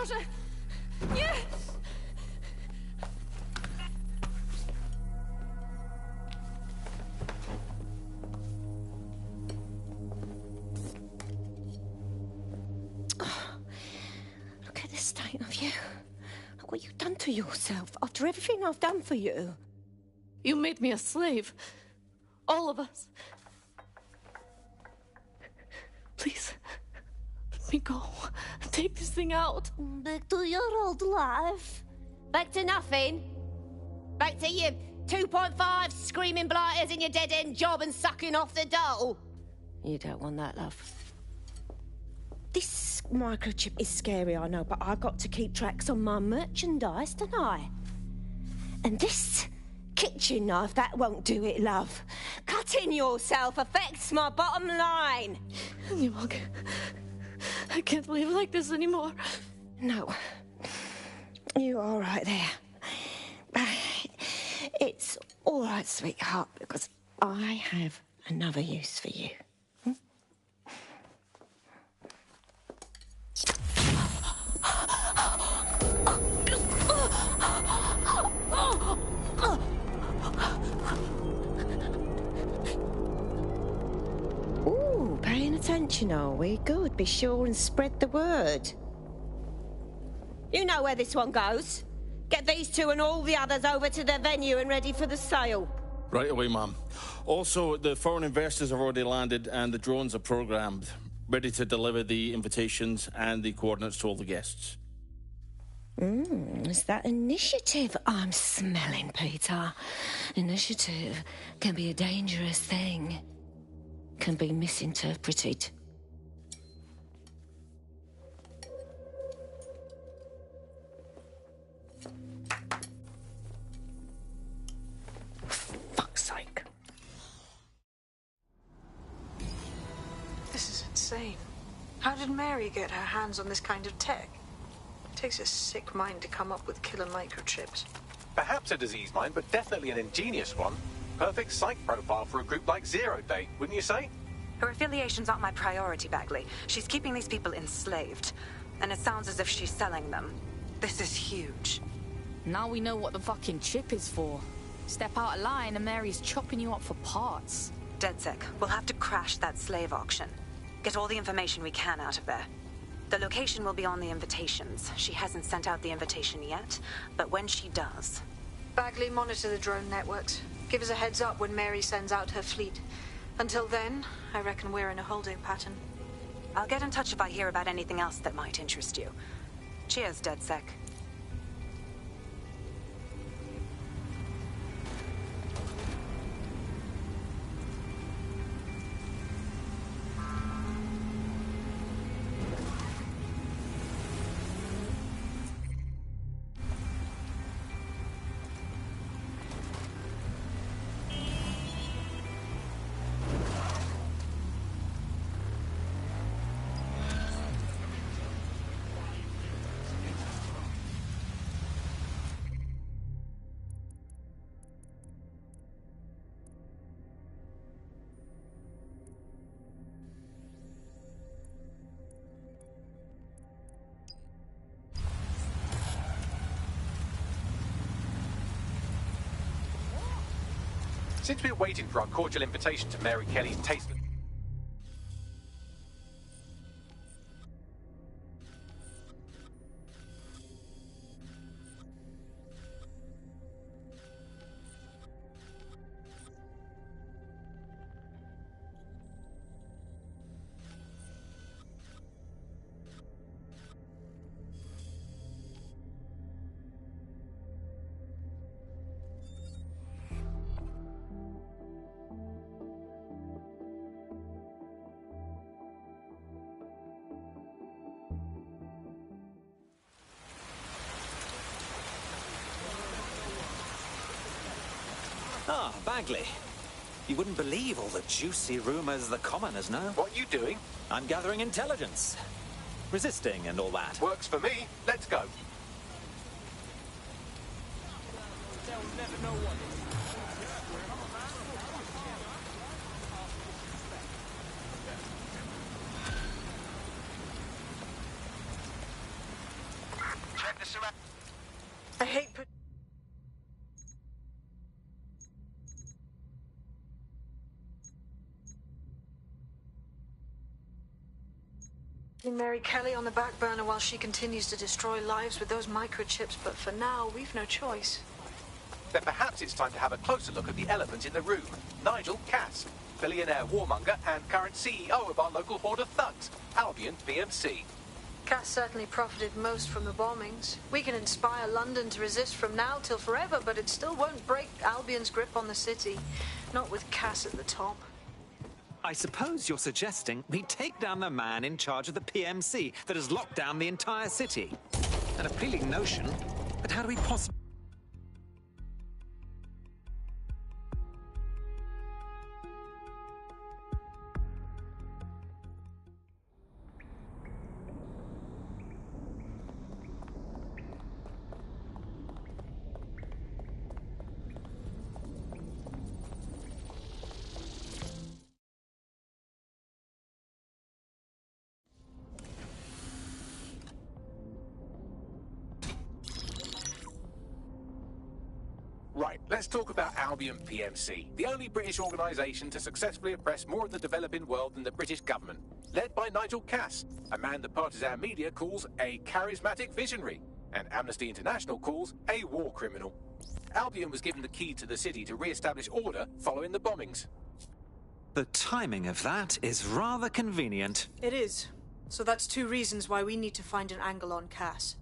proszę! Nie! Look at the state of you. Look what you've done to yourself after everything I've done for you. You made me a slave. All of us. Please, let me go. Take this thing out. Back to your old life. Back to nothing. Back to you 2.5 screaming blighters in your dead-end job and sucking off the dole. You don't want that, love. This microchip is scary, I know, but I've got to keep tracks on my merchandise, don't I? And this kitchen knife, that won't do it, love. Cutting yourself affects my bottom line. I can't live like this anymore. No. You're all right there. It's all right, sweetheart, because I have another use for you. Ooh, paying attention, are we? Good. Be sure and spread the word. You know where this one goes. Get these two and all the others over to the venue and ready for the sale. Right away, Ma'am. Also, the foreign investors have already landed and the drones are programmed, ready to deliver the invitations and the coordinates to all the guests. Is that initiative I'm smelling, Peter? Initiative can be a dangerous thing. Can be misinterpreted. Fuck's sake. This is insane. How did Mary get her hands on this kind of tech? It takes a sick mind to come up with killer microchips. Perhaps a disease mind, but definitely an ingenious one. Perfect psych profile for a group like Zero Day, wouldn't you say? Her affiliations aren't my priority, Bagley. She's keeping these people enslaved. And it sounds as if she's selling them. This is huge. Now we know what the fucking chip is for. Step out of line and Mary's chopping you up for parts. DedSec, we'll have to crash that slave auction. Get all the information we can out of there. The location will be on the invitations. She hasn't sent out the invitation yet, but when she does... Bagley, monitor the drone networks. Give us a heads up when Mary sends out her fleet. Until then, I reckon we're in a holding pattern. I'll get in touch if I hear about anything else that might interest you. Cheers, DedSec. Since we're waiting for our cordial invitation to Mary Kelly's Taste... Ah, Bagley. You wouldn't believe all the juicy rumors the commoners know. What are you doing? I'm gathering intelligence. Resisting and all that. Works for me. Let's go. Keeping Mary Kelly on the back burner while she continues to destroy lives with those microchips, but for now, we've no choice. Then perhaps it's time to have a closer look at the elephant in the room. Nigel Cass, billionaire warmonger and current CEO of our local horde of thugs, Albion PMC. Cass certainly profited most from the bombings. We can inspire London to resist from now till forever, but it still won't break Albion's grip on the city. Not with Cass at the top. I suppose you're suggesting we take down the man in charge of the PMC that has locked down the entire city. An appealing notion, but how do we possibly... Right, let's talk about Albion PMC, the only British organisation to successfully oppress more of the developing world than the British government, led by Nigel Cass, a man the partisan media calls a charismatic visionary, and Amnesty International calls a war criminal. Albion was given the key to the city to re-establish order following the bombings. The timing of that is rather convenient. It is. So that's 2 reasons why we need to find an angle on Cass.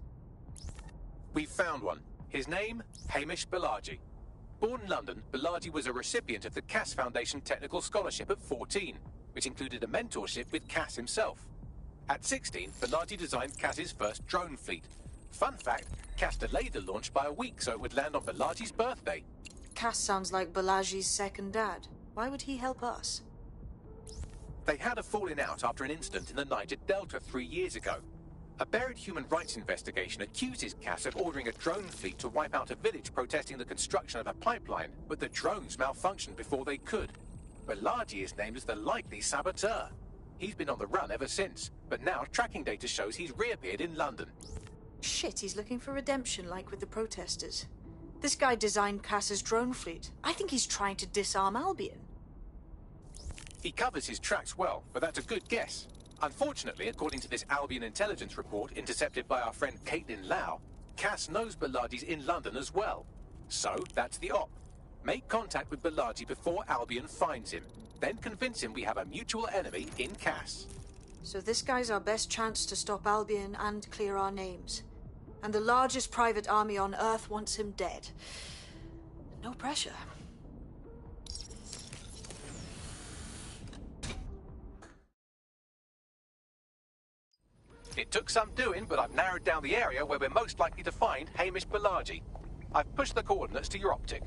We've found one. His name, Hamish Balaji. Born in London, Balaji was a recipient of the Cass Foundation Technical Scholarship at 14, which included a mentorship with Cass himself. At 16, Balaji designed Cass's first drone fleet. Fun fact, Cass delayed the launch by a week so it would land on Balaji's birthday. Cass sounds like Balaji's second dad. Why would he help us? They had a falling out after an incident in the Niger Delta 3 years ago. A buried human rights investigation accuses Cass of ordering a drone fleet to wipe out a village protesting the construction of a pipeline, but the drones malfunctioned before they could. Balaji is named as the likely saboteur. He's been on the run ever since, but now tracking data shows he's reappeared in London. Shit, he's looking for redemption like with the protesters. This guy designed Cass's drone fleet. I think he's trying to disarm Albion. He covers his tracks well, but that's a good guess. Unfortunately, according to this Albion intelligence report intercepted by our friend Caitlin Lau, Cass knows Balaji's in London as well. So, that's the op. Make contact with Balaji before Albion finds him. Then convince him we have a mutual enemy in Cass. So this guy's our best chance to stop Albion and clear our names. And the largest private army on Earth wants him dead. No pressure. It took some doing, but I've narrowed down the area where we're most likely to find Hamish Balaji. I've pushed the coordinates to your optic.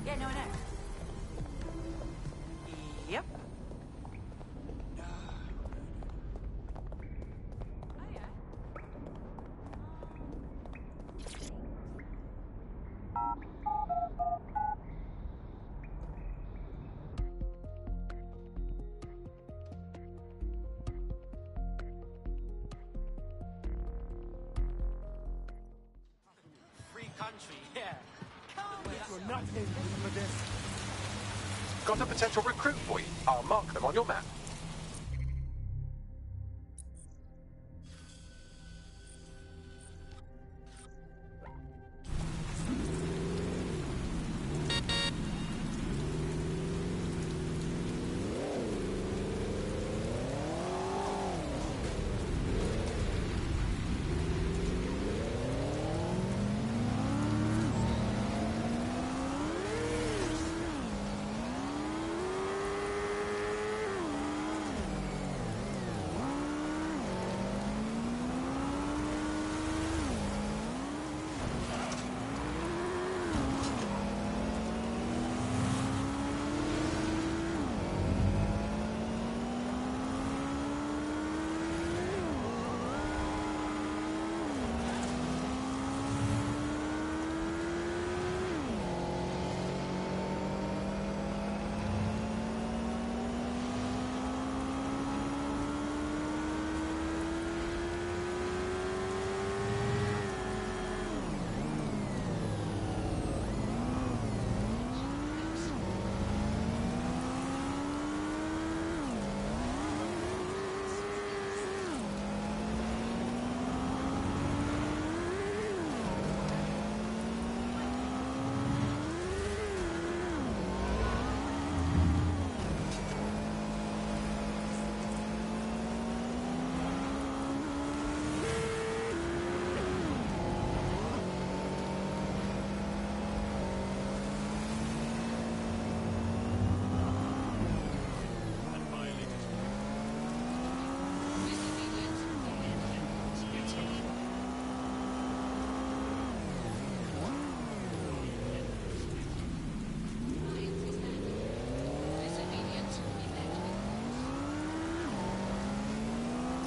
Yeah, no. Yep. Country, yeah. You're not in for this. Got a potential recruit for you. I'll mark them on your map.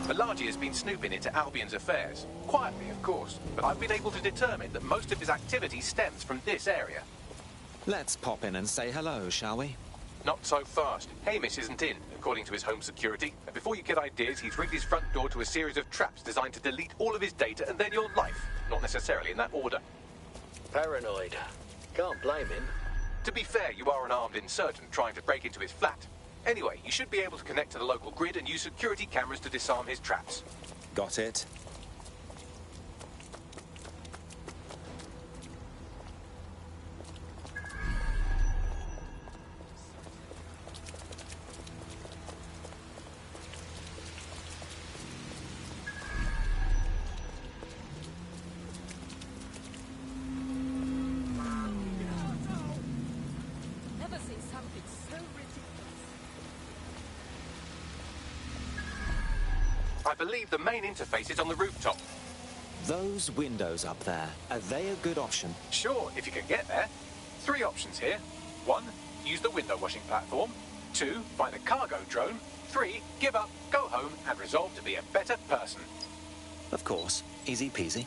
Malaji has been snooping into Albion's affairs. Quietly, of course, but I've been able to determine that most of his activity stems from this area. Let's pop in and say hello, shall we? Not so fast. Hamish isn't in, according to his home security. And before you get ideas, he's rigged his front door to a series of traps designed to delete all of his data and then your life. Not necessarily in that order. Paranoid. Can't blame him. To be fair, you are an armed insurgent trying to break into his flat. Anyway, you should be able to connect to the local grid and use security cameras to disarm his traps. Got it. Never seen something so ridiculous. I believe the main interface is on the rooftop. Those windows up there, are they a good option? Sure, if you can get there. 3 options here. 1, use the window washing platform. 2, find a cargo drone. 3, give up, go home, and resolve to be a better person. Of course. Easy peasy.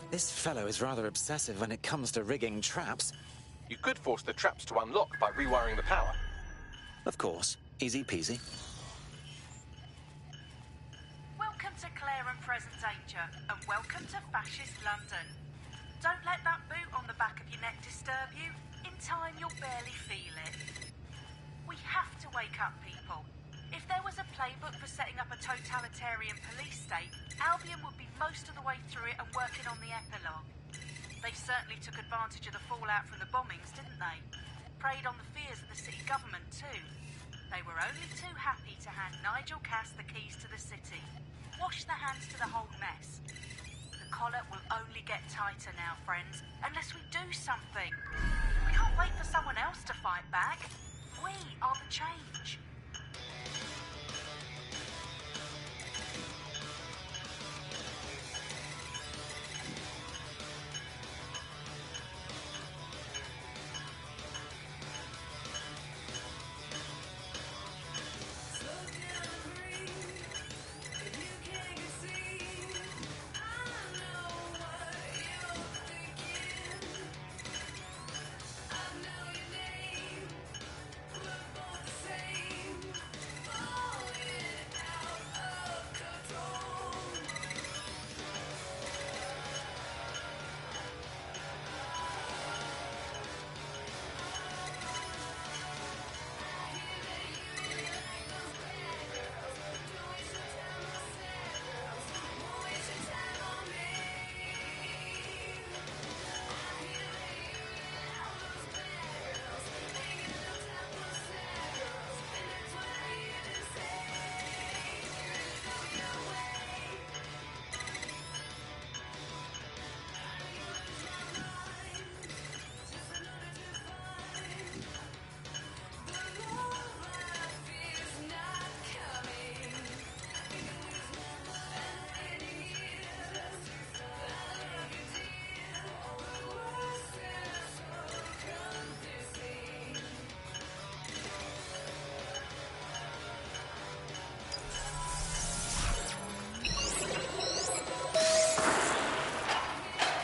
This fellow is rather obsessive when it comes to rigging traps. You could force the traps to unlock by rewiring the power. Of course. Easy peasy. Welcome to Claire and Present Danger, and welcome to Fascist London. Don't let that boot on the back of your neck disturb you. In time, you'll barely feel it. We have to wake up people. If there was a playbook for setting up a totalitarian police state, Albion would be most of the way through it and working on the epilogue. They certainly took advantage of the fallout from the bombings, didn't they? Preyed on the fears of the city government too. They were only too happy to hand Nigel Cass the keys to the city. Wash their hands to the whole mess. The collar will only get tighter now, friends, unless we do something. We can't wait for someone else to fight back. We are the change.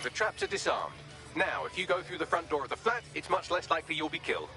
The traps are disarmed. Now, if you go through the front door of the flat, it's much less likely you'll be killed.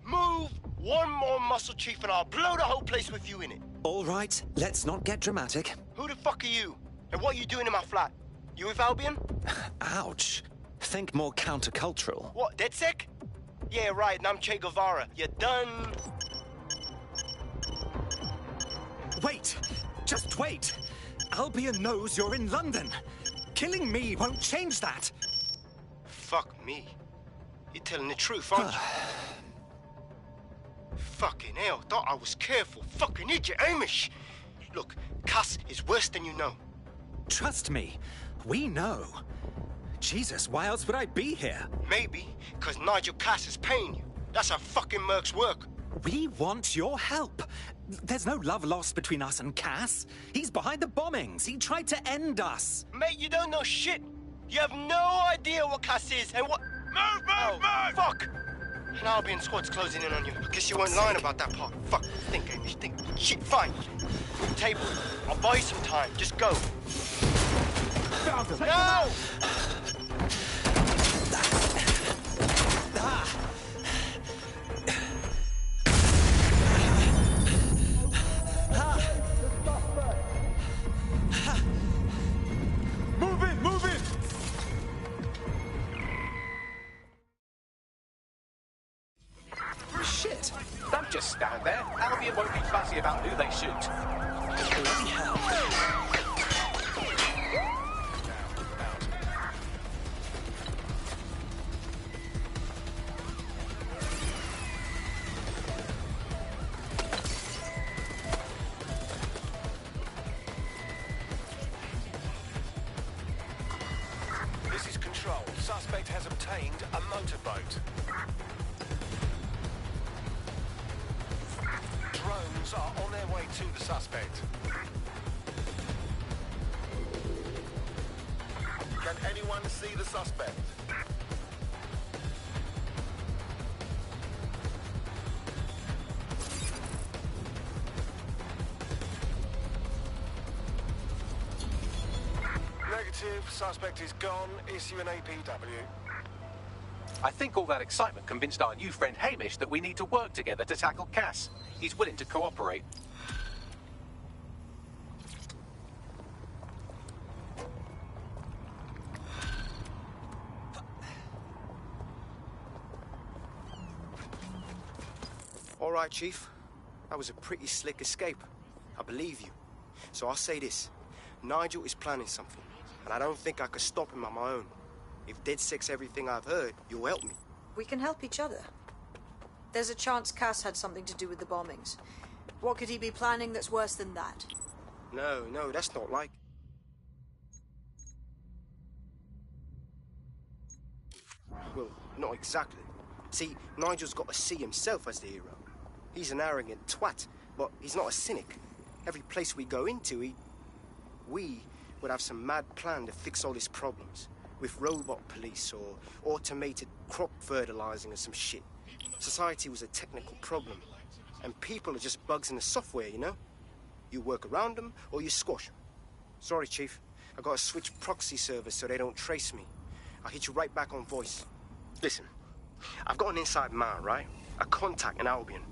Move one more muscle, Chief, and I'll blow the whole place with you in it. All right, let's not get dramatic. Who the fuck are you? And what are you doing in my flat? You with Albion? Ouch. Think more countercultural. What, DedSec? Yeah, right, and I'm Che Guevara. You done? Wait! Just wait! Albion knows you're in London. Killing me won't change that. Fuck me. You're telling the truth, aren't you? Fucking hell, thought I was careful. Fucking idiot, Amish. Look, Cass is worse than you know. Trust me, we know. Jesus, why else would I be here? Maybe, because Nigel Cass is paying you. That's how fucking mercs work. We want your help. There's no love lost between us and Cass. He's behind the bombings. He tried to end us. Mate, you don't know shit. You have no idea what Cass is and what... Move! Fuck! An Albion squad's closing in on you. I guess you weren't lying about that part. Fuck. Think, Amish, think. Shit, fine. Table. I'll buy you some time. Just go. No! Move in! Move in! Don't just stand there. Albion won't be fussy about who they shoot. Bloody hell. This is Control. Suspect has obtained a motorboat. Drones are on their way to the suspect. Can anyone see the suspect? Negative. Suspect is gone. Issue an APW. I think all that excitement convinced our new friend Hamish that we need to work together to tackle Cass. He's willing to cooperate. All right, Chief. That was a pretty slick escape. I believe you. So I'll say this. Nigel is planning something, and I don't think I could stop him on my own. If DedSec's everything I've heard, you'll help me. We can help each other. There's a chance Cass had something to do with the bombings. What could he be planning that's worse than that? No, that's not like... Well, not exactly. See, Nigel's got to see himself as the hero. He's an arrogant twat, but he's not a cynic. Every place we go into, we would have some mad plan to fix all his problems. With robot police or automated crop fertilizing or some shit. Society was a technical problem. And people are just bugs in the software, you know? You work around them or you squash them. Sorry, Chief. I got to switch proxy servers so they don't trace me. I'll hit you right back on voice. Listen, I've got an inside man, right? A contact in Albion.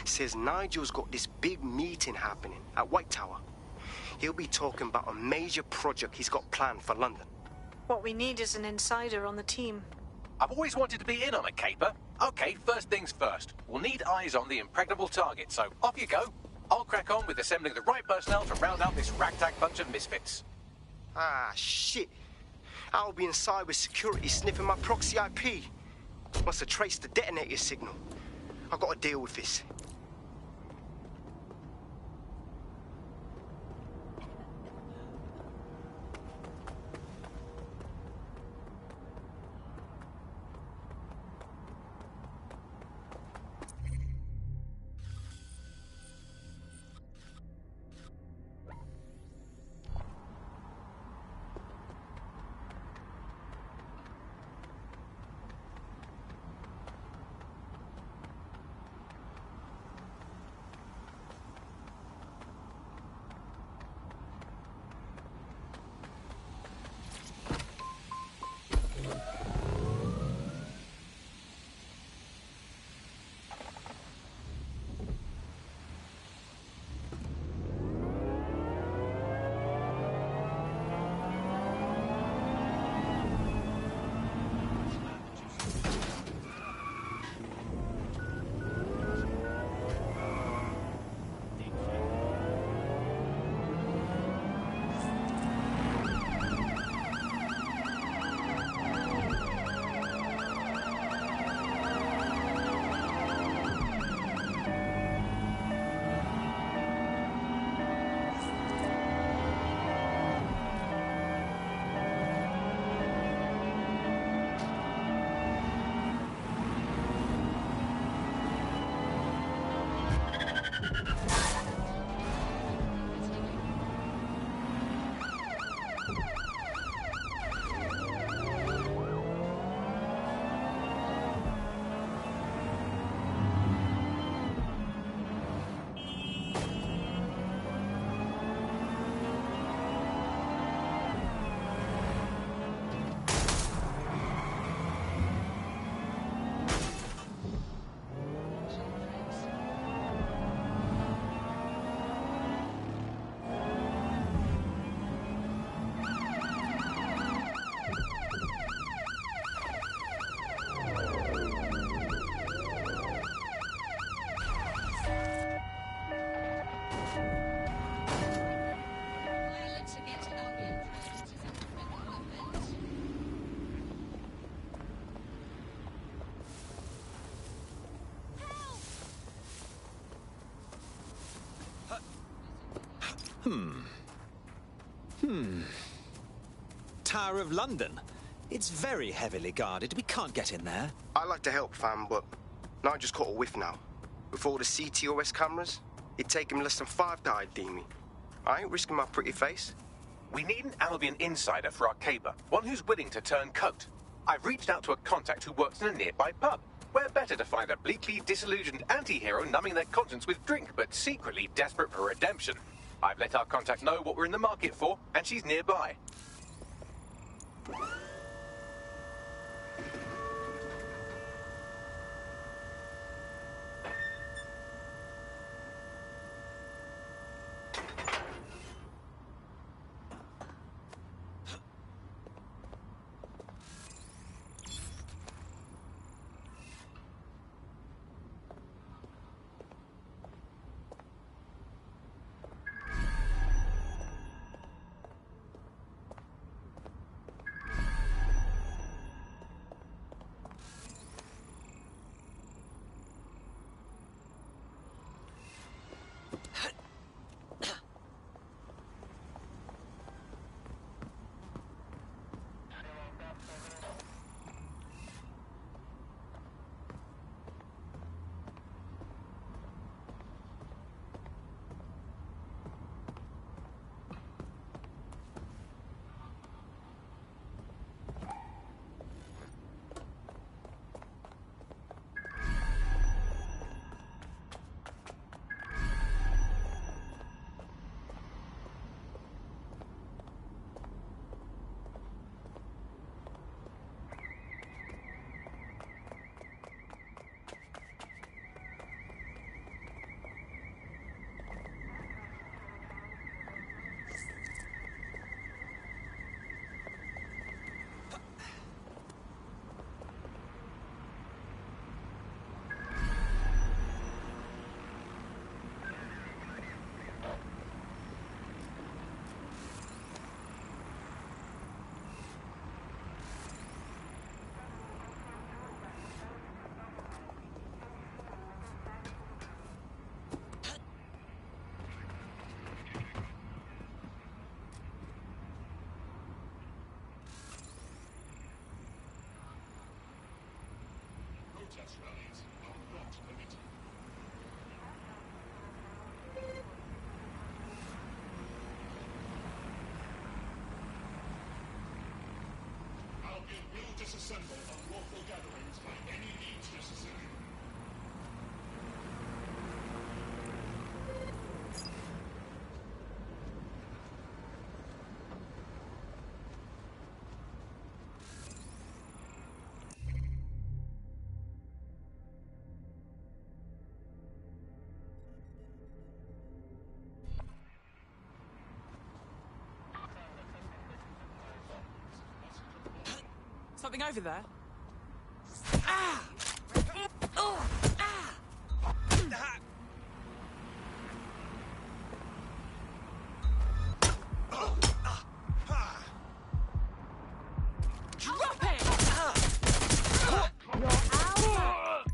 Says Nigel's got this big meeting happening at White Tower. He'll be talking about a major project he's got planned for London. What we need is an insider on the team. I've always wanted to be in on a caper. Okay, first things first. We'll need eyes on the impregnable target, so off you go. I'll crack on with assembling the right personnel to round out this ragtag bunch of misfits. Ah, shit. Albion cyber security sniffing my proxy IP. Must have traced the detonator signal. I've got to deal with this. Tower of London. It's very heavily guarded. We can't get in there. I like to help, fam, but Nigel's caught a whiff now. With all the CTOS cameras, it'd take him less than 5 to ID me. I ain't risking my pretty face. We need an Albion insider for our caper, one who's willing to turn coat. I've reached out to a contact who works in a nearby pub. Where better to find a bleakly disillusioned anti-hero numbing their conscience with drink, but secretly desperate for redemption. I've let our contact know what we're in the market for, and she's nearby. Protest rallies are not permitted. Albion will disassemble unlawful gatherings by any means necessary. Something over there? Drop it! You're out!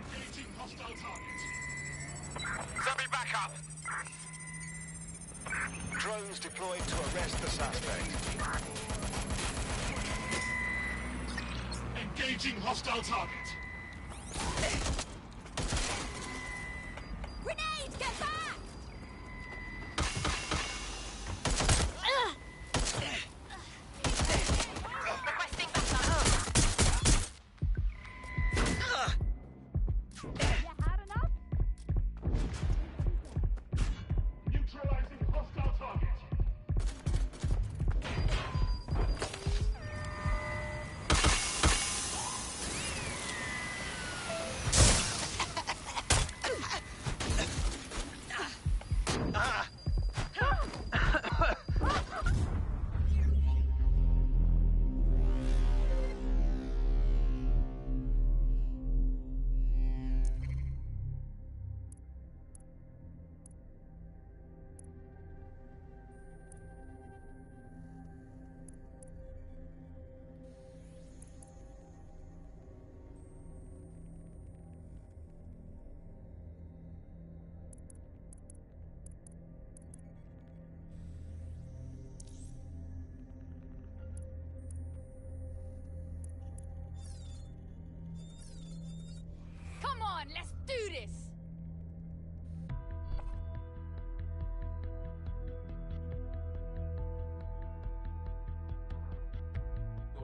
Engaging hostile target. Zombie backup! Drones deployed to arrest the suspect. Engaging hostile target. Grenade! Get back! Requesting backup. You had enough? Neutralizing hostile target.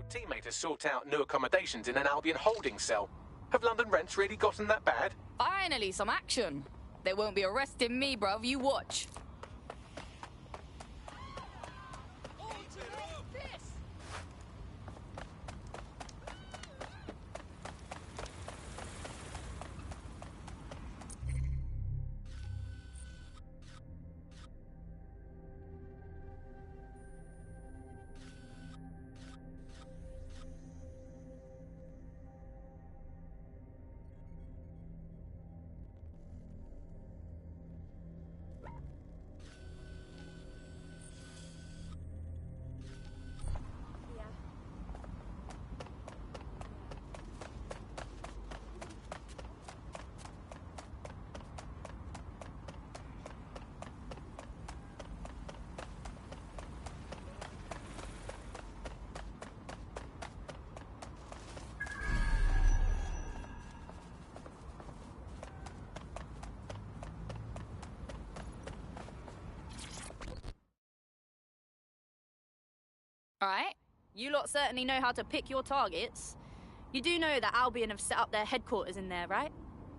teammate to sort out new accommodations in an Albion holding cell. Have London rents really gotten that bad? Finally, some action. They won't be arresting me, bruv. You watch. Alright, you lot certainly know how to pick your targets. You do know that Albion have set up their headquarters in there, right?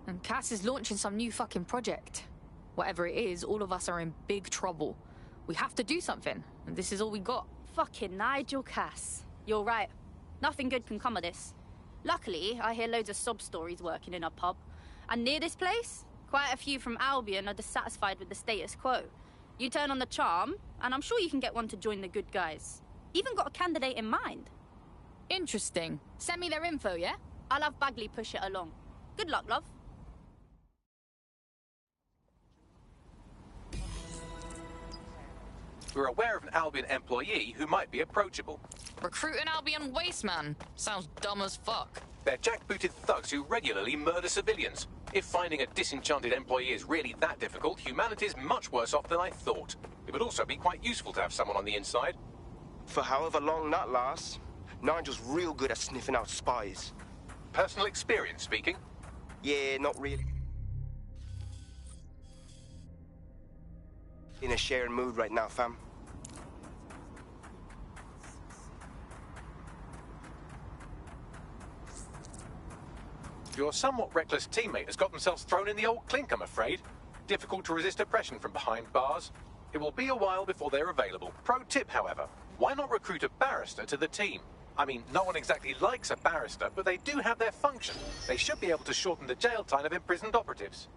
And Cass is launching some new fucking project. Whatever it is, all of us are in big trouble. We have to do something, and this is all we got. Fucking Nigel Cass. You're right. Nothing good can come of this. Luckily, I hear loads of sob stories working in a pub. And near this place, quite a few from Albion are dissatisfied with the status quo. You turn on the charm, and I'm sure you can get one to join the good guys. Even got a candidate in mind. Interesting. Send me their info, yeah? I'll have Bagley push it along. Good luck, love. We're aware of an Albion employee who might be approachable. Recruit an Albion wasteman. Sounds dumb as fuck. They're jackbooted thugs who regularly murder civilians. If finding a disenchanted employee is really that difficult, humanity's much worse off than I thought. It would also be quite useful to have someone on the inside. For however long that lasts, Nigel's real good at sniffing out spies. Personal experience speaking? Yeah, not really. In a sharing mood right now, fam. Your somewhat reckless teammate has got themselves thrown in the old clink, I'm afraid. Difficult to resist oppression from behind bars. It will be a while before they're available. Pro tip, however, why not recruit a barrister to the team? I mean, no one exactly likes a barrister, but they do have their function. They should be able to shorten the jail time of imprisoned operatives.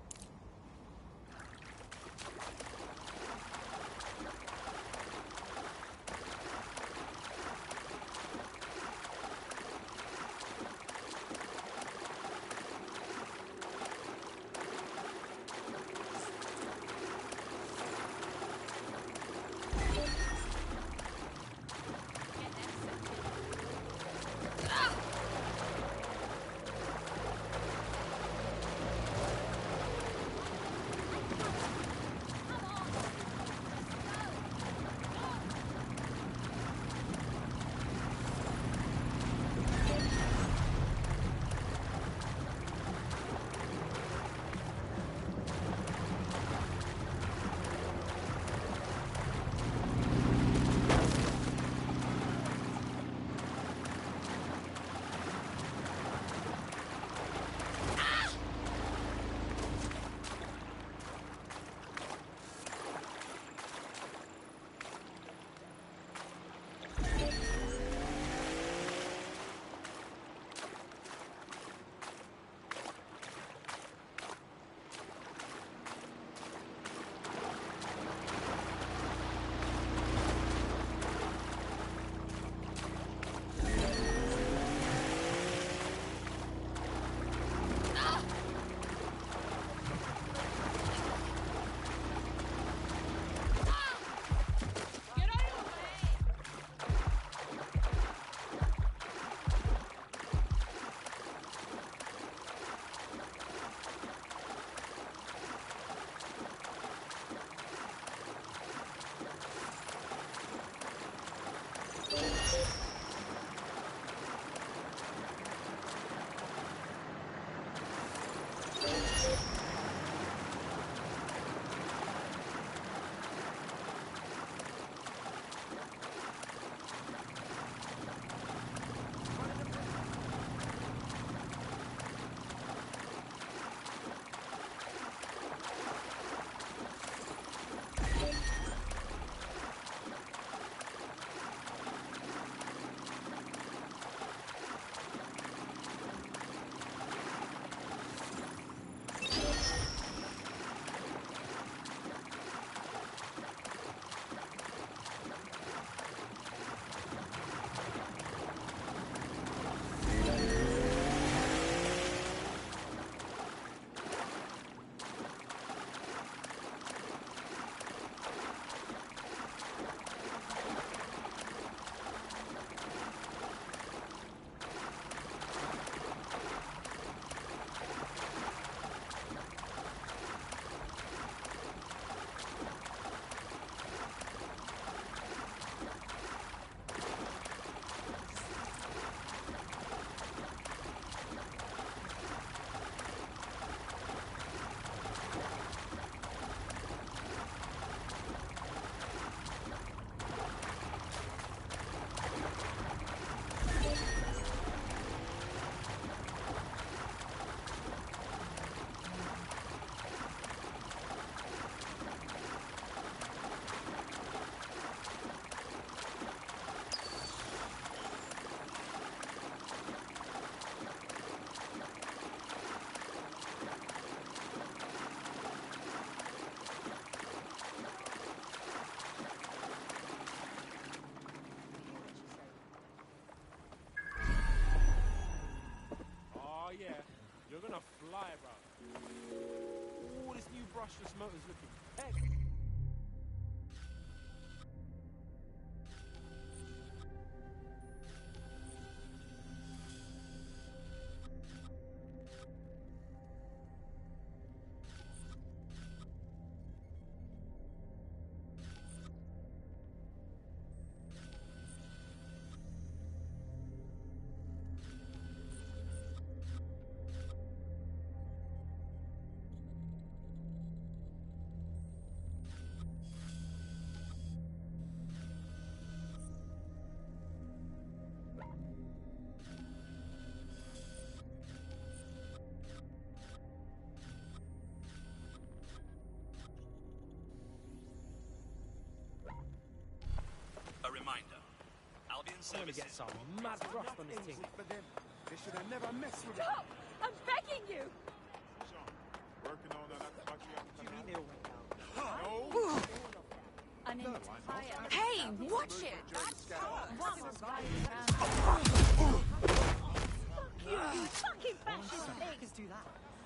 lie, bro. All this new brushless motor's looking heavy. A reminder. Albion I'm gonna services. get some mad rust on this thing. For them. They should have never messed with it. Stop! I'm begging you! Working on that battery after You mean they all went down? No! An entire... Hey, watch it! You fucking fascist pig! Do that.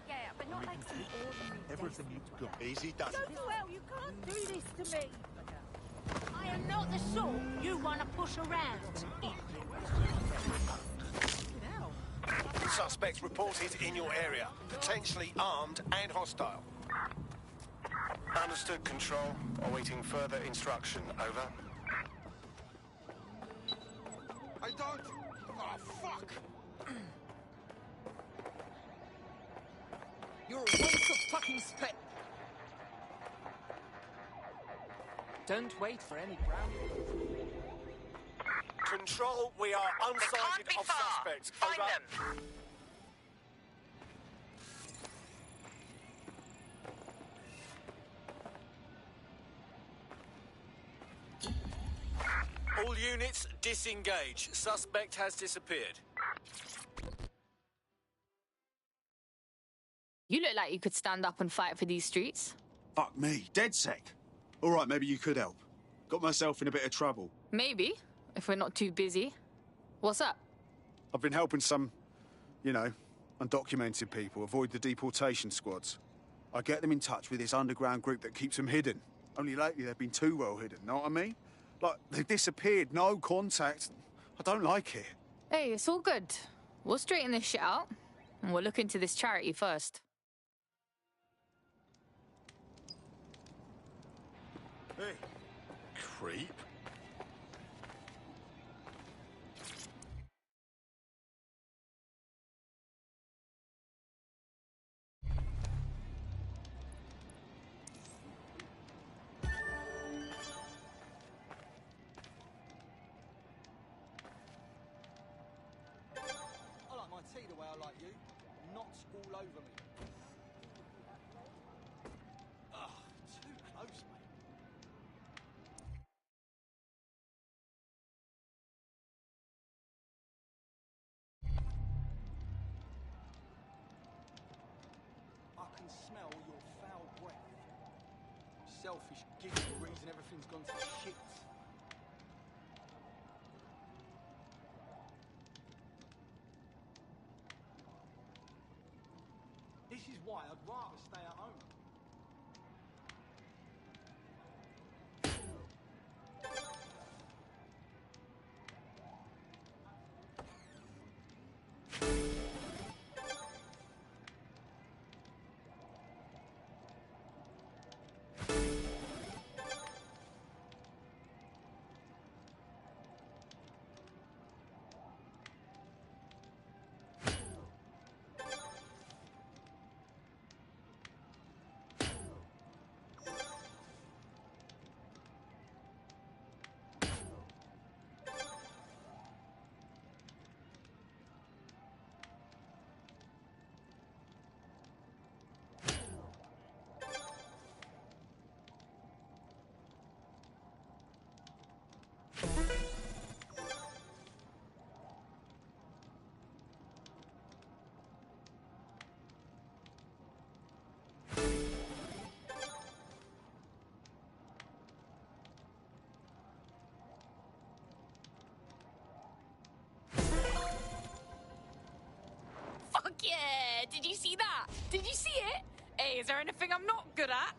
Yeah, but not like some ordinary... Everything needs to go. Easy does Go it. to hell, you can't do this to me! I am not the sort you want to push around. Suspects reported in your area, potentially armed and hostile. Understood, Control. Awaiting further instruction. Over. I don't... Oh, fuck! You're a waste of fucking space. Don't wait for any ground. Control, we are unsighted of suspects. Find Over. them. All units, disengage. Suspect has disappeared. You look like you could stand up and fight for these streets. Fuck me, dead sec. All right, maybe you could help. Got myself in a bit of trouble. Maybe, if we're not too busy. What's up? I've been helping some, you know, undocumented people avoid the deportation squads. I get them in touch with this underground group that keeps them hidden. Only lately they've been too well hidden, know what I mean? Like, they've disappeared, no contact. I don't like it. Hey, it's all good. We'll straighten this shit out, and we'll look into this charity first. Hey, creep. I like my tea the way I like you. Knots all over me. Ugh, too close, mate. I can smell your foul breath. Selfish, giddy reason everything's gone to shit. This is why I'd rather stay at home. Fuck yeah! did you see that? Did you see it? Hey, is there anything I'm not good at?